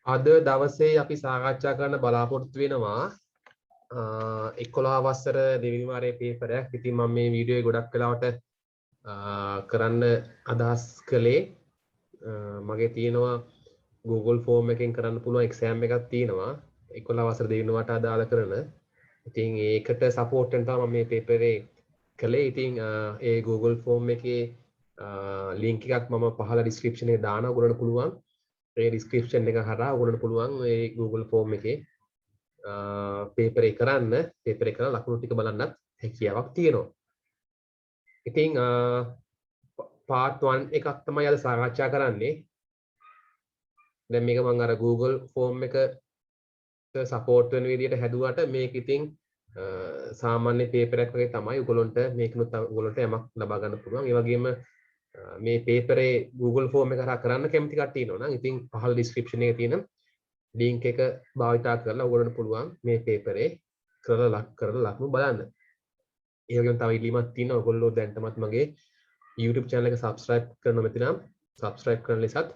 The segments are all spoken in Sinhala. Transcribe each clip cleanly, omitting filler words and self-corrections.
අද දවසේ අපි සාකච්ඡා කරන්න බලාපොරොත්තු වෙනවා 11 වසර දෙවෙනි වාරයේ පේපරයක්. ඉතින් මම මේ වීඩියෝ ගොඩක් වෙලාවට කරන්න අදහස් කළේ මගේ තියෙනවා Google Form එකෙන් කරන්න පුළුවන් එක්සෑම් එකක් තියෙනවා 11 වසර දෙවෙනි වාරට අදාළ කරන. ඉතින් ඒකට සපෝට් වෙන තමයි මම මේ පේපරේ කළේ. ඉතින් ඒ Google Form එකේ link එකක් මම පහළ description එකේ දානවා. ඔයගොල්ලන්ට පුළුවන් ඒ description එක හරහා ඔයගොල්ලන්ට පුළුවන් ඒ Google Form එකේ paper එක කරන්න. paper එක කරලා ලකුණු ටික බලන්නත් හැකියාවක් තියෙනවා. ඉතින් part 1 එකක් තමයි අද සාකච්ඡා කරන්නේ. දැන් මේක මම අර Google Form එක support වෙන විදිහට හැදුවට මේක ඉතින් සාමාන්‍ය paper එකක් වගේ තමයි. ඔයගොල්ලන්ට මේකනොත් ඔයගොල්ලන්ට යමක් ලබා ගන්න පුළුවන්. ඒ වගේම මේ පේපරේ Google Form එක කරා කරන්න කැමති කට්ටිය ඉන්නවා නම් ඉතින් පහළ description එකේ තියෙන link එක භාවිතා කරලා ඔයගොල්ලන්ට පුළුවන් මේ පේපරේ කරලා ලකුණු බලන්න. ඒ වගේම තව ඉල්ලීමක් තියෙනවා. ඔයගොල්ලෝ දැන්ටමත් මගේ YouTube channel එක subscribe කරනවා නැතිනම් subscribe කරන ලෙසත්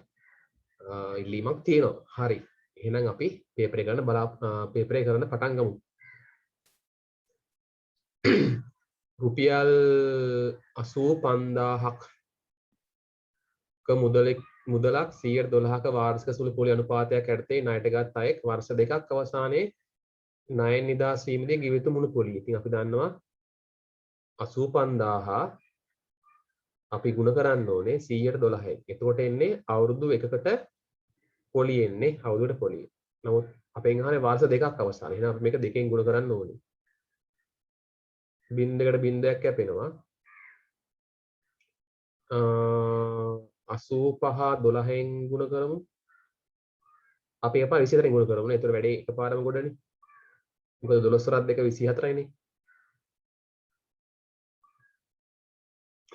ඉල්ලීමක් තියෙනවා. හරි. එහෙනම් අපි පේපරේ කරන්න පේපරේ කරන්න පටන් ගමු. රුපියල් 85000ක් මුදලක් 112ක වාර්ෂික සුළු පොලි අනුපාතයක් යටතේ ණයට ගත් අයෙක් වර්ෂ දෙකක් අවසානයේ ණය නිදාස් වීමේදී ගෙවිත මුළු පොලි. ඉතින් අපි දන්නවා 85000 අපි ගුණ කරන්න ඕනේ 112යි. එතකොට එන්නේ අවුරුදු එකකට පොලි එන්නේ අවුරුද්දට පොලි. නමුත් අපෙන් අහන්නේ වර්ෂ දෙකක් අවසානයේ. එහෙනම් අපි මේක දෙකෙන් ගුණ කරන්න ඕනේ. බින්දයකට බින්දයක් කැපෙනවා. 85 12න් ගුණ කරමු. අපි එපා 24න් ගුණ කරමු නේ. ඒතර වැඩේ එකපාරම ගොඩනේ. මොකද 12 වරක් 2 24යිනේ.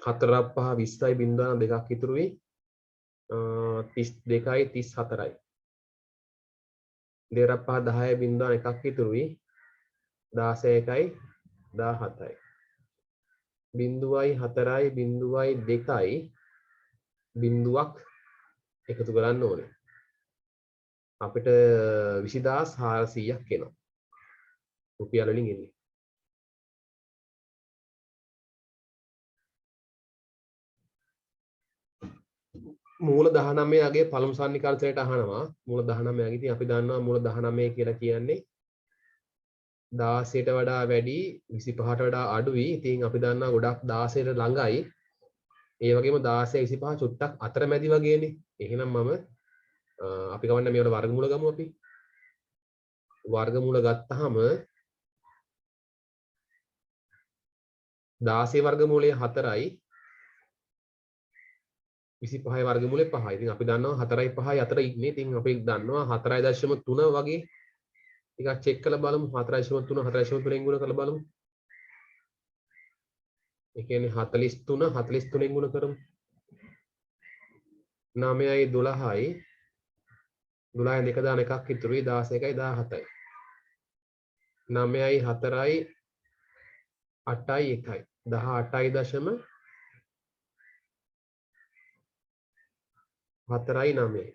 4 5 20යි බින්දුව 2ක් ඉතුරුයි. 32යි 34යි. 2 5 10යි බින්දුව 1ක් ඉතුරුයි. 16යි 17යි. බින්දුවයි 4යි බින්දුවයි 2යි බින්දුවක් එකතු කරන්න ඕනේ. අපිට 20400ක් එනවා. රුපියල් වලින් එන්නේ. මූල 19 ගේ පළමු සන්නිකර්ෂණයට අහනවා. මූල 19 ගේ ඉතින් අපි දන්නවා මූල 19 කියලා කියන්නේ 16ට වඩා වැඩි 25ට වඩා අඩුයි. ඉතින් අපි දන්නවා ගොඩක් 16ට ළඟයි. ඒ වගේම 16 25 චුට්ටක් අතරමැදි වගේනේ. එහෙනම් මම අපි කවන්න මේවට වර්ගමූල ගමු අපි. වර්ගමූල ගත්තාම 16 වර්ගමූලය 4යි 25 වර්ගමූලය 5යි. ඉතින් අපි දන්නවා 4යි 5යි අතර ඉන්නේ. ඉතින් අපි දන්නවා 4.3 වගේ ටිකක් චෙක් කරලා බලමු. 4.3 4.3න් ගුණ කරලා බලමු. ඒ කියන්නේ 43 43න් ගුණ කරමු. 9යි 12යි 12යි 2 දාන එකක් ඉතුරුයි 16යි 17යි. 9යි 4යි 8යි 1යි 18.4යි 9යි.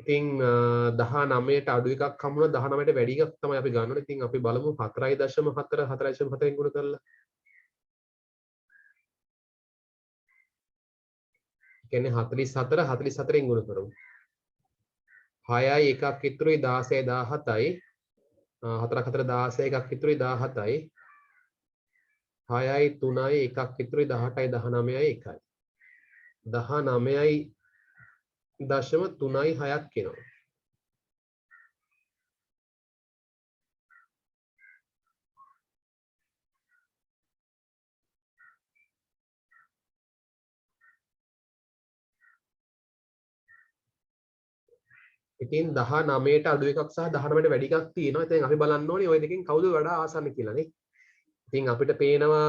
ඉතින් 19ට අඩු එකක් හම්බුණා 19ට වැඩි එකක් තමයි අපි ගන්න ඕනේ. ඉතින් අපි බලමු 4.4 4.4න් ගුණ කරලා. කියන්නේ 44 44න් ගුණ කරමු. 6යි 1ක් ඉතුරුයි 16යි 17යි. 4ක් 4 16 එකක් ඉතුරුයි 17යි. 6යි 3යි 1ක් ඉතුරුයි 18යි 19යි 1යි. 19යි 0.3යි 6ක් එනවා. ඉතින් 19ට අඩු එකක් සහ 19ට වැඩි එකක් තියෙනවා. ඉතින් අපි බලන්න ඕනේ ওই දෙකෙන් කවුද වඩා ආසන්න කියලා නේ. ඉතින් අපිට පේනවා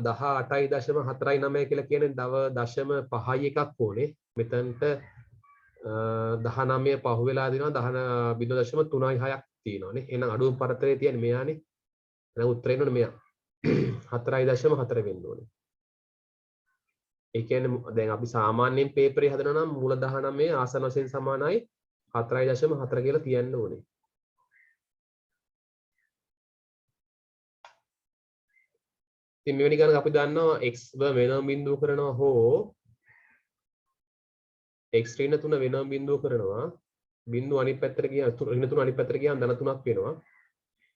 18.49 කියලා කියන්නේ දව 0.5යි එකක් ඕනේ. මෙතනට 19 පහු වෙලා දෙනවා 0.3යි 6ක් තියෙනවානේ. එහෙනම් අඩුම පරතරේ තියෙන්නේ මෙයානේ. එහෙනම් උත්තරේ එන්නේ මෙයා. 4.4 වෙන්න ඕනේ. ඒ කියන්නේ දැන් අපි සාමාන්‍යයෙන් පේපරේ හදනවා නම් මූල 19 ආසන වශයෙන් සමානයි 4.4 කියලා තියන්න ඕනේ. ඉතින් මෙවැනි ගණන් අපි දන්නවා x වෙනම බිඳුව කරනවා හෝ x ඍණ 3 වෙනම බිඳුව කරනවා. බිඳුව අනිත් පැත්තට ගියා ඍණ 3 අනිත් පැත්තට ගියාම ධන 3ක් වෙනවා.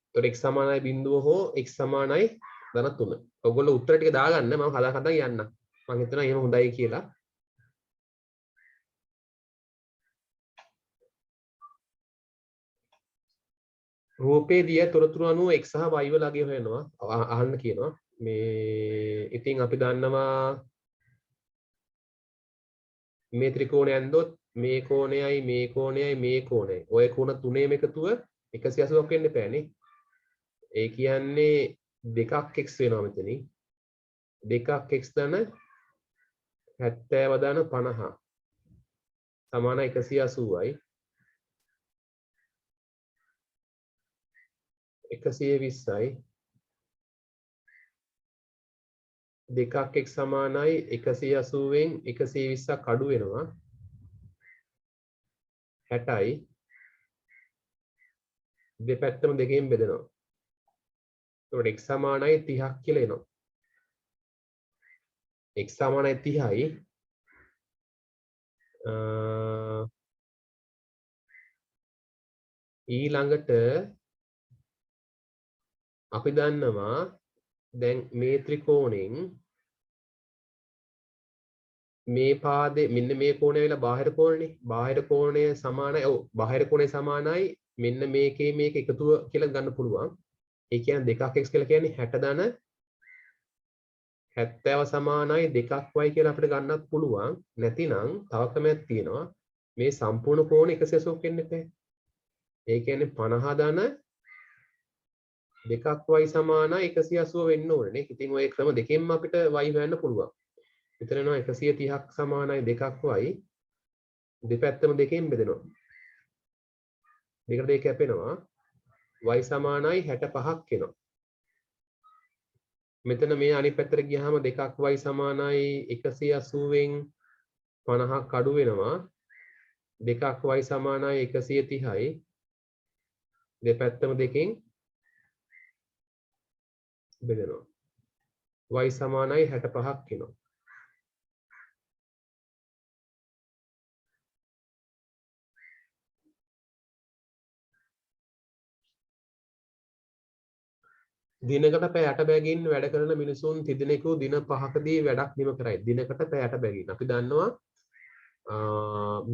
එතකොට x සමානයි බිඳුව හෝ x සමානයි ධන 3. ඔයගොල්ලෝ උත්තර ටික දාගන්න මම හදා යන්නම්. මම හිතනවා එහෙම හොඳයි කියලා. රූපේ දිය තොරතුරු අනුව x සහ y වල අගය හොයනවා අහන්න කියනවා. මේ ඉතින් අපි දන්නවා මේ ත්‍රිකෝණය ඇන්දොත් මේ කෝණයයි මේ කෝණයයි මේ කෝණයයි. ඔය කෝණ තුනේම එකතුව 180ක් වෙන්න එපානේ. ඒ කියන්නේ 2ක් x වෙනවා මෙතනින්. 2ක් x ධන 70 ධන 50 සමාන 180යි. 120යි. 2ක් x සමානයි 180න් 120ක් අඩු වෙනවා 60යි. දෙපැත්තම දෙකෙන් බෙදෙනවා. එතකොට x සමානයි 30ක් කියලා එනවා. x සමානයි 30යි. ඊළඟට අපි දන්නවා දැන් මේ ත්‍රිකෝණෙන් මේ පාදේ මෙන්න මේ කෝණය වෙලා බාහිර කෝණනේ. බාහිර කෝණය සමානයි. ඔව් බාහිර කෝණය සමානයි මෙන්න මේකේ මේක එකතුව කියලා ගන්න පුළුවන්. ඒ කියන්නේ 2ක් x කියලා කියන්නේ 60 ධන 70 සමානයි 2ක් y කියලා අපිට ගන්නත් පුළුවන්. නැතිනම් තව ක්‍රමයක් තියෙනවා. මේ සම්පූර්ණ කෝණ 180ක් වෙන්න එපා. ඒ කියන්නේ 50 ධන 2ක් y සමානයි 180 වෙන්න ඕනේ නේ. ඉතින් ওই ක්‍රම දෙකෙන්ම අපිට y හොයන්න පුළුවන්. මෙතන එනවා 130ක් සමානයි 2ක් y. දෙපැත්තම දෙකෙන් බෙදෙනවා. දෙකට දෙක කැපෙනවා. y සමානයි 65ක් එනවා. මෙතන මේ අනිත් පැත්තට ගියාම 2ක් y සමානයි 180න් 50ක් අඩු වෙනවා. 2ක් y සමානයි 130යි. දෙපැත්තම දෙකෙන් බෙදෙනවා. y සමානයි 65ක් එනවා. දිනකට පැය 8 බැගින් වැඩ කරන මිනිසුන් තිදෙනෙකු දින 5කදී වැඩක් නිම කරයි. දිනකට පැය 8 බැගින්. අපි දන්නවා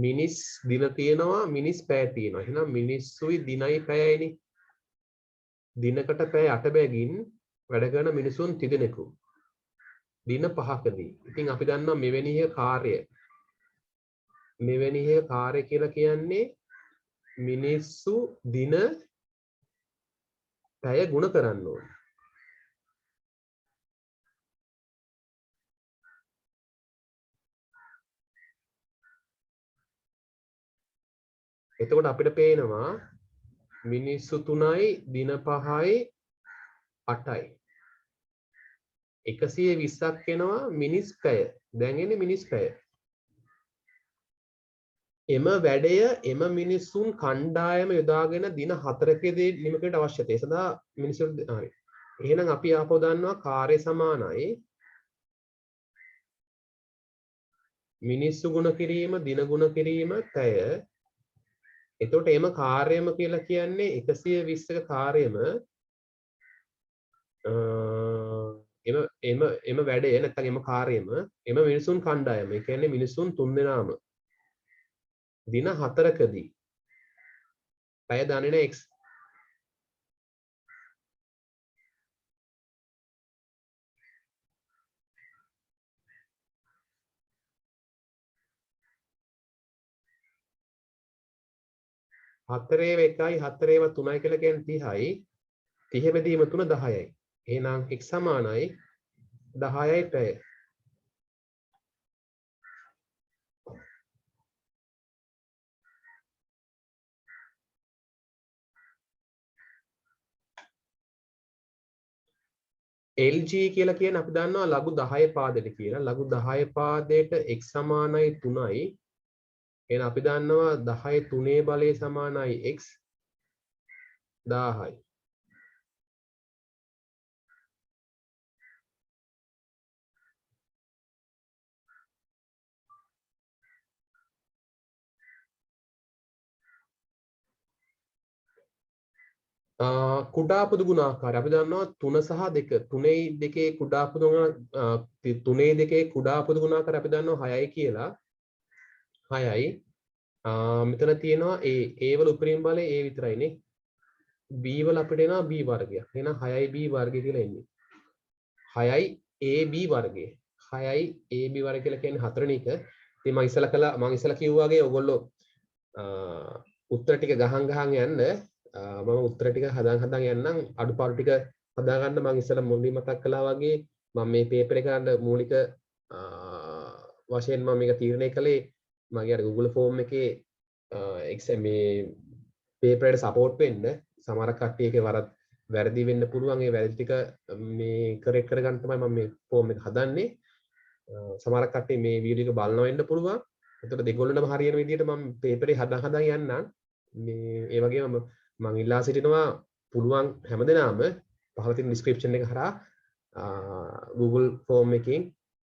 මිනිස් දින තියෙනවා මිනිස් පැය තියෙනවා. එහෙනම් මිනිස්සුයි දිනයි පැයයිනේ. දිනකට පැය 8 බැගින් වැඩ කරන මිනිසුන් තිදෙනෙකු දින 5කදී. ඉතින් අපි දන්නවා මෙවැනි කාර්ය කියලා කියන්නේ මිනිස්සු දින පැය ගුණ කරන්න ඕනේ. එතකොට අපිට පේනවා මිනිස්සු 3යි දින 5යි 8යි 120ක් එනවා මිනිස් පැය. දැන් එන්නේ මිනිස් පැය. එම වැඩය එම මිනිසුන් කණ්ඩායම යොදාගෙන දින 4කදී නිම කිරීමට අවශ්‍යයි. ඒ සඳහා මිනිස්සු හරි. එහෙනම් අපි ආපහු දන්නවා කාර්ය සමානයි මිනිස්සු ගුණ කිරීම දින ගුණ කිරීම පැය. එතකොට එම කාර්යම කියලා කියන්නේ 120ක කාර්යම එම වැඩය නැත්නම් එම කාර්යම එම මිනිසුන් කණ්ඩායම. ඒ කියන්නේ මිනිසුන් 3 දෙනාම දින 4කදී පැය දන්නේ නැහැ x. හතරේව 1යි හතරේව 3යි කියලා කියන්නේ 30යි. 30 බෙදීම 3 10යි. එහෙනම් x සමානයි 10යි පැය. LG කියලා කියන්නේ අපි දන්නවා ලඝු 10 පාදයට කියලා. ලඝු 10 පාදයට x සමානයි 3යි. එහෙනම් අපි දන්නවා 10 3 බලය සමානයි x 1000යි. කුඩා පොදු ගුණාකාරය අපි දන්නවා 3 සහ 2 3යි 2 කුඩා පොදු 3යි 2 කුඩා පොදු ගුණාකාරය අපි දන්නවා 6යි කියලා 6යි මෙතන තියෙනවා a වල උපරිම බලය a විතරයිනේ b වල අපිට එනවා b වර්ගයක් එහෙනම් 6යි b වර්ගය කියලා එන්නේ 6යි ab වර්ගය 6යි ab වර්ගය කියලා කියන්නේ හතරවෙනි එක ඉතින් මම ඉස්සලා කිව්වා වගේ ඔයගොල්ලෝ උත්තර ටික ගහන් යන්න මම උත්තර ටික හදාන් යන්නම් අඩුපාඩු ටික හදාගන්න මම ඉස්සෙල්ලා මුලින්ම මතක් කළා වගේ මම මේ පේපර් එක ගන්න මූලික වශයෙන් මම මේක තීරණය කළේ මගේ අර Google form එකේ එක්සෑම් මේ පේපර් එකට සපෝට් වෙන්න සමහර කට්ටියගේ වැරදි වෙන්න පුළුවන් ඒ වැරදි ටික මේ කරෙක්ට් කරගන්න තමයි මම මේ form එක හදන්නේ සමහර කට්ටිය මේ වීඩියෝ එක බලනවා වෙන්න පුළුවන් එතකොට දෙගොල්ලන්ටම හරියන විදිහට මම පේපරේ හදා යන්නම් මේ ඒ වගේම මම ඉල්ලා සිටිනවා පුළුවන් හැමදෙනාම පහළ තියෙන description එක හරහා Google form එකකින්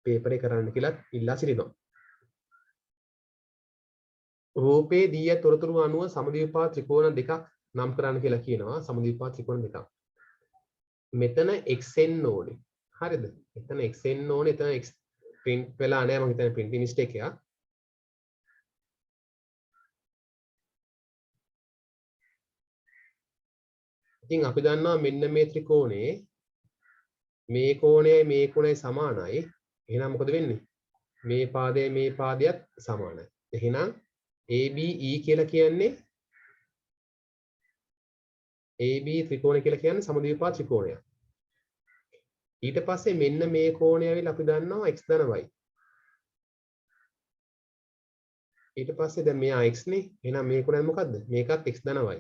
පේපර් එක කරන්න කියලා ඉල්ලා සිටිනවා. රූපේ දී ඇති තොරතුරු අනුව සමද්විපාත ත්‍රිකෝණ දෙකක් නම් කරන්න කියලා කියනවා. සමද්විපාත ත්‍රිකෝණ දෙකක්. මෙතන xn ඕනේ. හරිද? මෙතන xn ඕනේ. එතන x print වෙලා නැහැ මම හිතන්නේ printing mistake එකක්. ඉතින් අපි දන්නවා මෙන්න මේ ත්‍රිකෝණේ මේ කෝණයයි සමානයි. එහෙනම් මොකද වෙන්නේ? මේ පාදයත් සමානයි. එහෙනම් ABE කියලා කියන්නේ AB ත්‍රිකෝණය කියලා කියන්නේ සමද්විපාත ත්‍රිකෝණයක්. ඊට පස්සේ මෙන්න මේ කෝණය ඇවිල්ලා අපි දන්නවා x ධන y. ඊට පස්සේ දැන් මෙයා x නේ. එහෙනම් මේ කෝණය මොකද්ද? මේකත් x ධන y.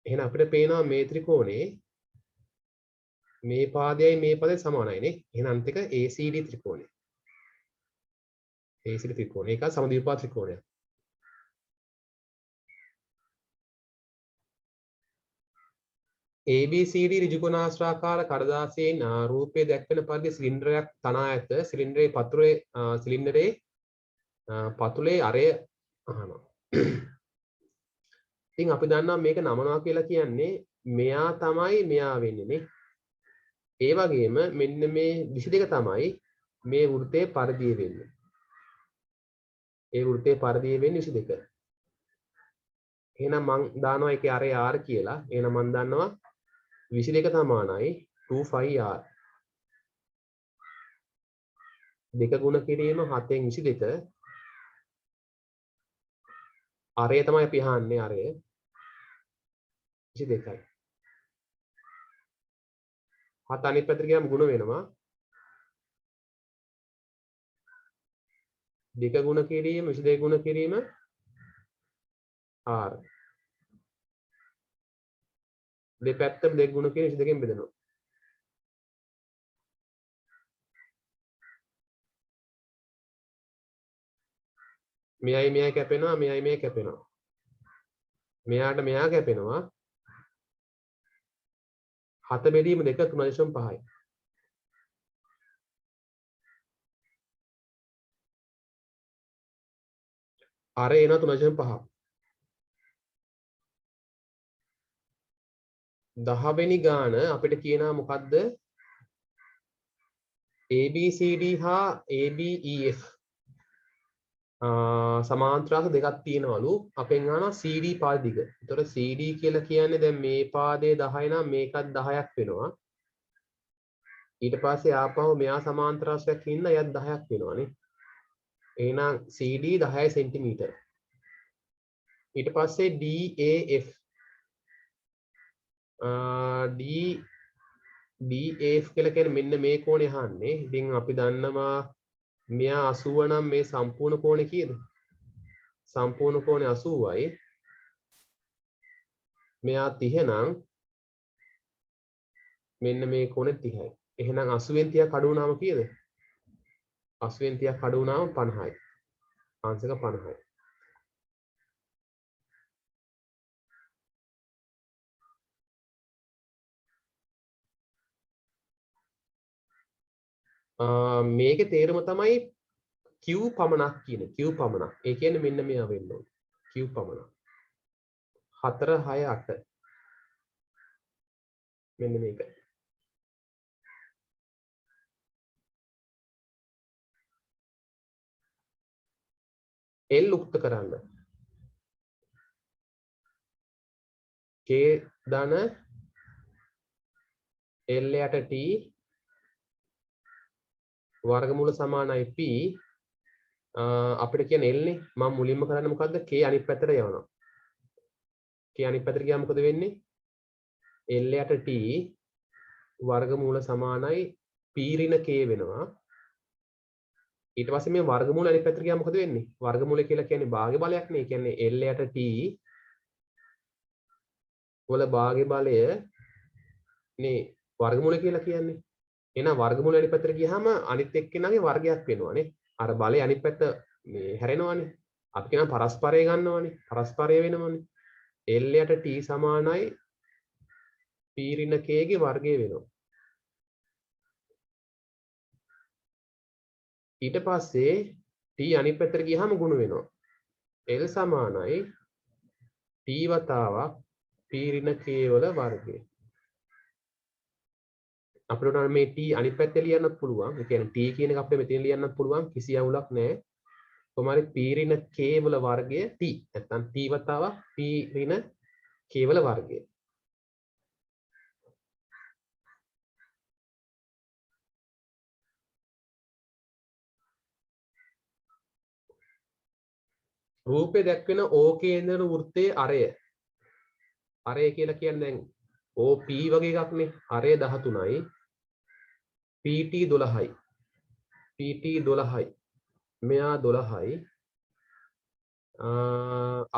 එහෙනම් අපිට පේනවා මේ ත්‍රිකෝණේ මේ පාදයයි සමානයි නේ. එහෙනම් අන්තික ACD ත්‍රිකෝණය. ACD ත්‍රිකෝණය. ඒක සමද්විපාත ත්‍රිකෝණයක්. ABCD ඍජුකෝණාශ්‍රාකාර කඩදාසියෙන් රූපයේ දැක්වෙන පරිදි සිලින්ඩරයක් තනා ඇත. සිලින්ඩරේ පතුලේ අරය අහනවා. ඉතින් අපි දන්නවා මේක නමනවා කියලා කියන්නේ මෙයා තමයි මෙයා වෙන්නේ නේ. ඒ වගේම මෙන්න මේ 22 තමයි මේ වෘත්තයේ පරිධිය වෙන්නේ. ඒ වෘත්තයේ පරිධිය වෙන්නේ 22. එහෙනම් මං දානවා ඒකේ අරය r කියලා. එහෙනම් මං දන්නවා 22 සමානයි 2πr. දෙක ගුණ කිරීම 7න් 22. අරය තමයි අපි අහන්නේ අරය 22යි. 7 අනිත් පැත්තට ගියාම ගුණ වෙනවා. දෙක ගුණ කිරීම 22 ගුණ කිරීම r. දෙපැත්තම දෙක ගුණ කිරීම 22කින් බෙදෙනවා. මෙයයි කැපෙනවා මෙයයි කැපෙනවා. මෙයාට මෙයා කැපෙනවා. 7 බෙදීම 2 3.5යි. අර එනවා 3.5. 10 වෙනි ගාන අපිට කියනවා මොකද්ද? ABCD හා ABEF සමාන්තරාංශ දෙකක් තියෙනවලු. අපෙන් අහනවා CD පාද දිග. එතකොට CD කියලා කියන්නේ දැන් මේ පාදයේ 10 නම් මේකත් 10ක් වෙනවා. ඊට පස්සේ ආපහු මෙයා සමාන්තරාංශයක් ඉන්න එයත් 10ක් වෙනවානේ. එහෙනම් CD 10 සෙන්ටිමීටර. ඊට පස්සේ DAF DAF කියලා කියන්නේ මෙන්න මේ කෝණය අහන්නේ. ඉතින් අපි දන්නවා මෙයා 80 නම් මේ සම්පූර්ණ කෝණය කීයද? සම්පූර්ණ කෝණය 80යි. මෙයා 30 නම් මෙන්න මේ කොනේ 30යි. එහෙනම් 80න් 30 කඩු වුණාම කීයද? 80න් 30 කඩු වුණාම 50යි. ආන්සර් එක 50යි. මේකේ තේරුම තමයි q පමණක් කියන q පමණක්. ඒ කියන්නේ මෙන්න මෙයා වෙන්න ඕනේ. q පමණක්. 4 6 8 මෙන්න මේක. L උක්ත කරන්න. k ධන L යට t වර්ගමූල සමානයි p අපිට කියන්නේ L නේ. මම මුලින්ම කරන්නේ මොකද්ද? k අනිත් පැත්තට යවනවා. k අනිත් පැත්තට ගියාම මොකද වෙන්නේ? L යට t වර්ගමූල සමානයි p ඍණ k වෙනවා. ඊට පස්සේ මේ වර්ගමූල අනිත් පැත්තට ගියාම මොකද වෙන්නේ? වර්ගමූලය කියලා කියන්නේ භාග්‍ය බලයක් නේ. ඒ කියන්නේ L යට t වල භාග්‍ය බලය නේ වර්ගමූල කියලා කියන්නේ. එහෙනම් වර්ගමූල අනිත් පැත්තට ගියාම අනිත් එක්කෙනාගේ වර්ගයක් වෙනවානේ. අර බලය අනිත් පැත්ත මේ හැරෙනවානේ. අපි කියන පරස්පරය ගන්නවානේ. පරස්පරය වෙනවානේ. L යට t සමානයි p ඍණ k ගේ වර්ගය වෙනවා. ඊට පස්සේ t අනිත් පැත්තට ගියාම ගුණ වෙනවා. L සමානයි t වතාවක් p ඍණ k වල වර්ගය. අපිට උනන මේ t අනිත් පැත්තේ ලියන්නත් පුළුවන්. ඒ කියන්නේ t කියන එක අපිට මෙතන ලියන්නත් පුළුවන්. කිසි අවුලක් නැහැ. කොහොමරි p ඍණ k වල වර්ගය t. නැත්නම් t වතාවක් p ඍණ k වල වර්ගය. රූපේ දැක්වෙන O කේන්ද්‍ර වෘත්තයේ අරය. අරය කියලා කියන්නේ දැන් OP වගේ එකක් නේ. අරය 13යි. PT 12යි. PT 12යි. මෙයා 12යි.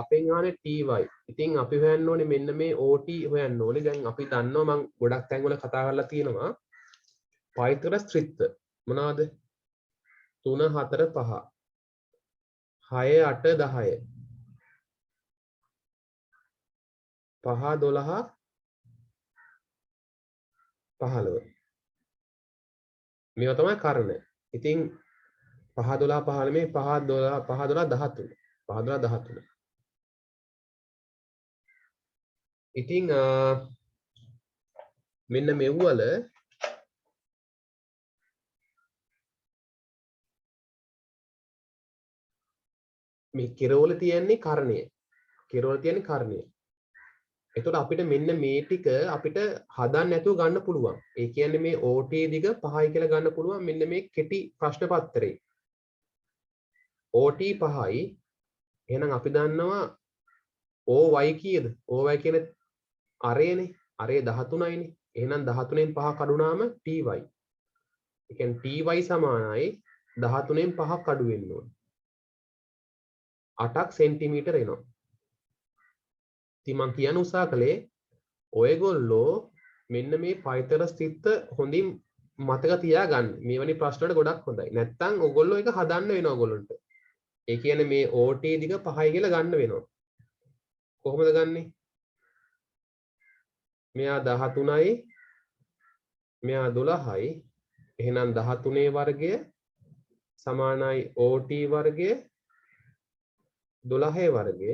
අපෙන් ආනේ TY. ඉතින් අපි හොයන්න ඕනේ මෙන්න මේ OT හොයන්න ඕනේ. දැන් අපි දන්නවා මම ගොඩක් තැන්වල කතා කරලා තියෙනවා. පයිතගොරස් ත්‍රිත්ව මොනවාද? 3 4 5 6 8 10 5 12 15 මේවා තමයි කර්ණ. ඉතින් 5 12 15 මේ 5 12 5 12 13 5 12 13. ඉතින් මෙන්න මෙව්වල මේ කෙරවල තියන්නේ කර්ණය. කෙරවල තියන්නේ කර්ණය. එතකොට අපිට මෙන්න මේ ටික අපිට හදන්න නැතුව ගන්න පුළුවන්. ඒ කියන්නේ මේ OT දිග 5යි කියලා ගන්න පුළුවන් මෙන්න මේ කෙටි ප්‍රශ්න පත්‍රේ. OT 5යි. එහෙනම් අපි දන්නවා OY කීයද? OY කියන්නේ අරේනේ. අරේ 13යිනේ. එහෙනම් 13න් 5 කඩුනාම TY. ඒ කියන්නේ TY සමානයි 13න් 5ක් අඩු වෙන්න ඕනේ. 8ක් සෙන්ටිමීටර එනවා. ඉතින් මම කියන්න උත්සාහ කළේ ඔයගොල්ලෝ මෙන්න මේ පයිතගොරස් ත්‍රිත්ව හොඳින් මතක තියාගන්න. මේවැනි ප්‍රශ්න වලට ගොඩක් හොඳයි. නැත්තම් ඔයගොල්ලෝ ඒක හදන්න වෙනවා ඔයගොල්ලන්ට. ඒ කියන්නේ මේ OT දිග 5යි කියලා ගන්න වෙනවා. කොහොමද ගන්නෙ? මෙයා 13යි මෙයා 12යි. එහෙනම් 13 වර්ගය සමානයි OT වර්ගය 12 වර්ගය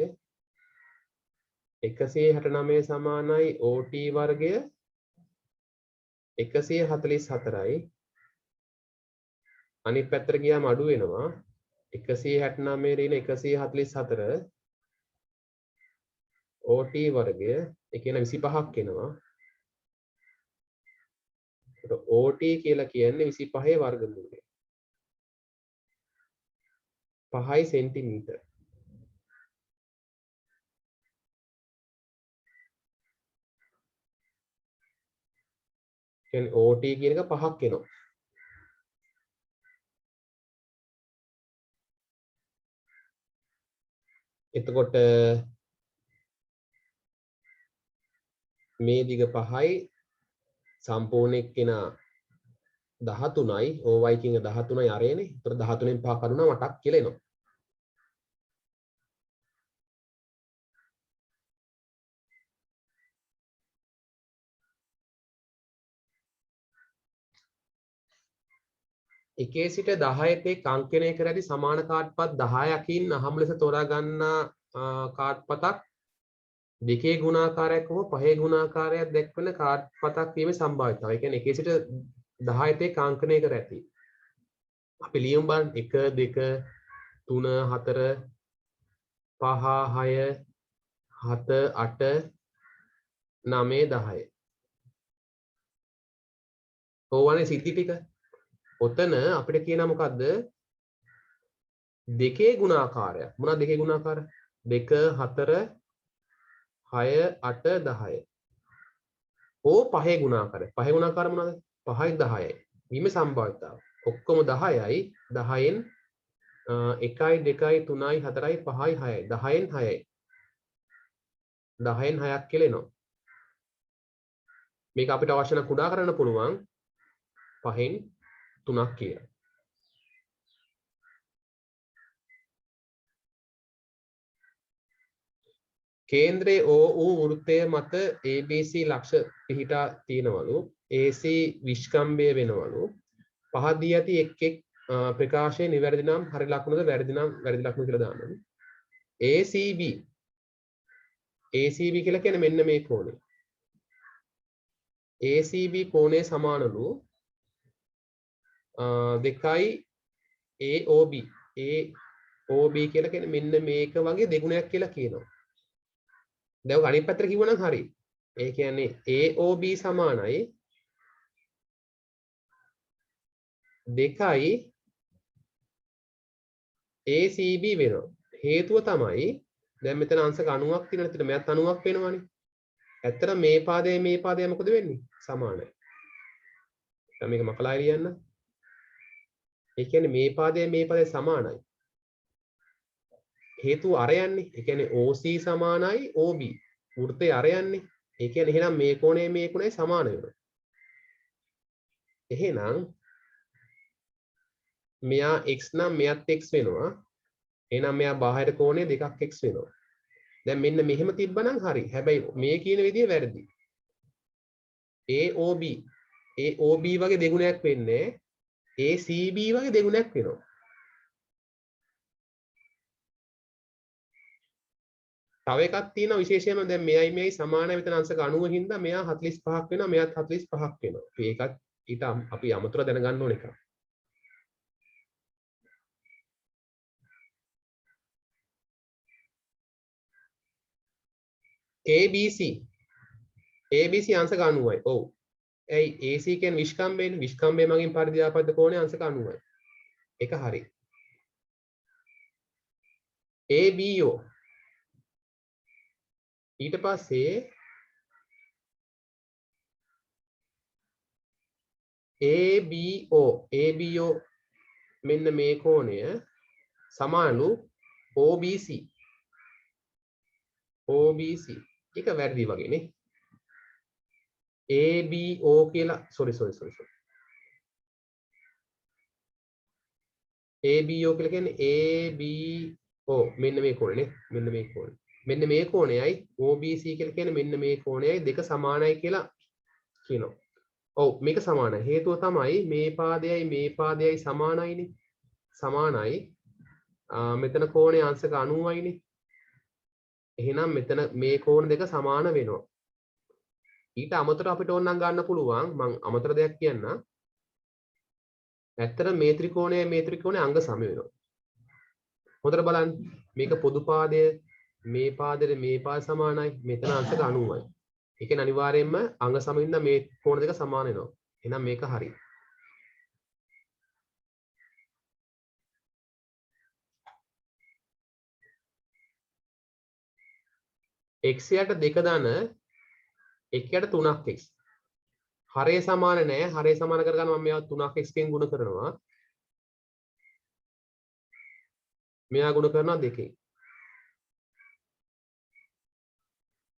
169 සමානයි OT වර්ගය 144යි. අනිත් පැත්තට ගියාම අඩු වෙනවා 169 ඍණ 144 OT වර්ගය ඒ කියන්නේ 25ක් එනවා. ඒකට OT කියලා කියන්නේ 25 වර්ගමූලය. 5යි සෙන්ටිමීටර. කියන්නේ OT කියන එක 5ක් එනවා. එතකොට මේ දිග 5යි සම්පූර්ණ එක්කෙන 13යි ඕවයි කියන 13යි අරේනේ. ඒතර 13න් 5 කඩුණා 8ක් කියලා එනවා. එකේ සිට 10 තෙක් අංකනය කර ඇති සමාන කාඩ්පත් 10කින් අහඹ ලෙස තෝරා ගන්නා කාඩ්පතක් දෙකේ ගුණාකාරයක් හෝ පහේ ගුණාකාරයක් දැක්වෙන කාඩ්පතක් වීමේ සම්භාවිතාවය. ඒ කියන්නේ එකේ සිට 10 තෙක් අංකනය කර ඇති. අපි ලියමු බලන්න 1 2 3 4 5 6 7 8 9 10. ඕවනේ සිද්ධි ටික. ඔතන අපිට කියනවා මොකද්ද? දෙකේ ගුණාකාරයක්. මොනවද දෙකේ ගුණාකාර? 2 4 6 8 10. ඕ පහේ ගුණාකාරය. පහේ ගුණාකාර මොනවද? 5යි 10යි. වීම සම්භාවිතාව. ඔක්කොම 10යි 10න් 1යි 2යි 3යි 4යි 5යි 6යි 10න් 6යි 10න් 6ක් කියලා එනවා. මේක අපිට අවශ්‍ය නම් කුඩා කරන්න පුළුවන් 5න් 3ක් කියලා. කේන්ද්‍රයේ O වූ වෘත්තය මත ABC ලක්ෂ පිහිටා තියෙනවලු. AC විස්කම්භය වෙනවලු. පහදී ඇති එක් ප්‍රකාශයේ නිවැරදි නම් හරි ලකුණුද වැරදි නම් වැරදි ලකුණු කියලා දාන්නලු. ACB කියලා කියන්නේ මෙන්න මේ කෝණය. ACB කෝණය සමානලු 2යි AOB. AOB කියලා කියන්නේ මෙන්න මේක වගේ දෙගුණයක් කියලා කියනවා. දැන් ඔක අනිත් පැත්තට කිව්වනම් හරි. ඒ කියන්නේ AOB සමානයි 2යි ACB වෙනවා. හේතුව තමයි දැන් මෙතන අංශක 90ක් තියෙනවා. එතන මෙයත් 90ක් වෙනවනේ. ඇත්තට මේ පාදය මොකද වෙන්නේ? සමානයි. දැන් මේක මකලා ලියන්න. ඒ කියන්නේ මේ පාදය සමානයි. හේතුව අර යන්නේ. ඒ කියන්නේ OC සමානයි OB. වෘත්තය අර යන්නේ. ඒ කියන්නේ එහෙනම් මේ කොනේ සමාන වෙනවා. එහෙනම් මෙයා x නම් මෙයත් x වෙනවා. එහෙනම් මෙයා බාහිර කෝණය 2ක් x වෙනවා. දැන් මෙන්න මෙහෙම තිබ්බනම් හරි. හැබැයි මේ කියන විදිය වැරදි. AOB වගේ දෙගුණයක් වෙන්නේ ACB වගේ දෙගුණයක් වෙනවා. තව එකක් තියෙනවා විශේෂයෙන්ම දැන් මෙයයි සමානයි මෙතන අංශක 90 හින්දා මෙයා 45ක් වෙනවා මෙයාත් 45ක් වෙනවා. ඒකත් ඊට අපි අමතරව දැනගන්න ඕන එකක්. ABC අංශක 90යි. ඔව්. ඇයි AC කියන්නේ විස්කම්භයනේ. විස්කම්භය මගින් පරිධියාපද්ද කෝණය අංශක 90යි. ඒක හරි. ABO ඊට පස්සේ ABO මෙන්න මේ කෝණය සමානලු OBC. ඒක වැරදි වගේ නේ. ABO කියලා sorry. ABO කියලා කියන්නේ ABO මෙන්න මේ කෝණය නේ. මෙන්න මේ කෝණයයි OBC කියලා කියන්නේ මෙන්න මේ කෝණයයි දෙක සමානයි කියලා කියනවා. ඔව් මේක සමානයි. හේතුව තමයි මේ පාදයයි සමානයිනේ. සමානයි. මෙතන කෝණය අංශක 90යිනේ. එහෙනම් මෙතන මේ කෝණ දෙක සමාන වෙනවා. ඊට අමතරව අපිට ඕනනම් ගන්න පුළුවන් මම අමතර දෙයක් කියන්නම්. ඇත්තට මේ ත්‍රිකෝණය අංග සම වෙනවා. හොඳට බලන්න. මේක පොදු පාදය මේ පාදෙට මේ පාද සමානයි. මෙතන අංශක 90යි. ඒ කියන්නේ අනිවාර්යයෙන්ම අංග සම වෙන මේ කෝණ දෙක සමාන වෙනවා. එහෙනම් මේක හරි. x යට 2 දාන 1 යට 3ක් x. හරය සමාන නැහැ. හරය සමාන කරගන්න මම මේවා 3ක් x කින් ගුණ කරනවා. මෙයා ගුණ කරනවා 2කින්.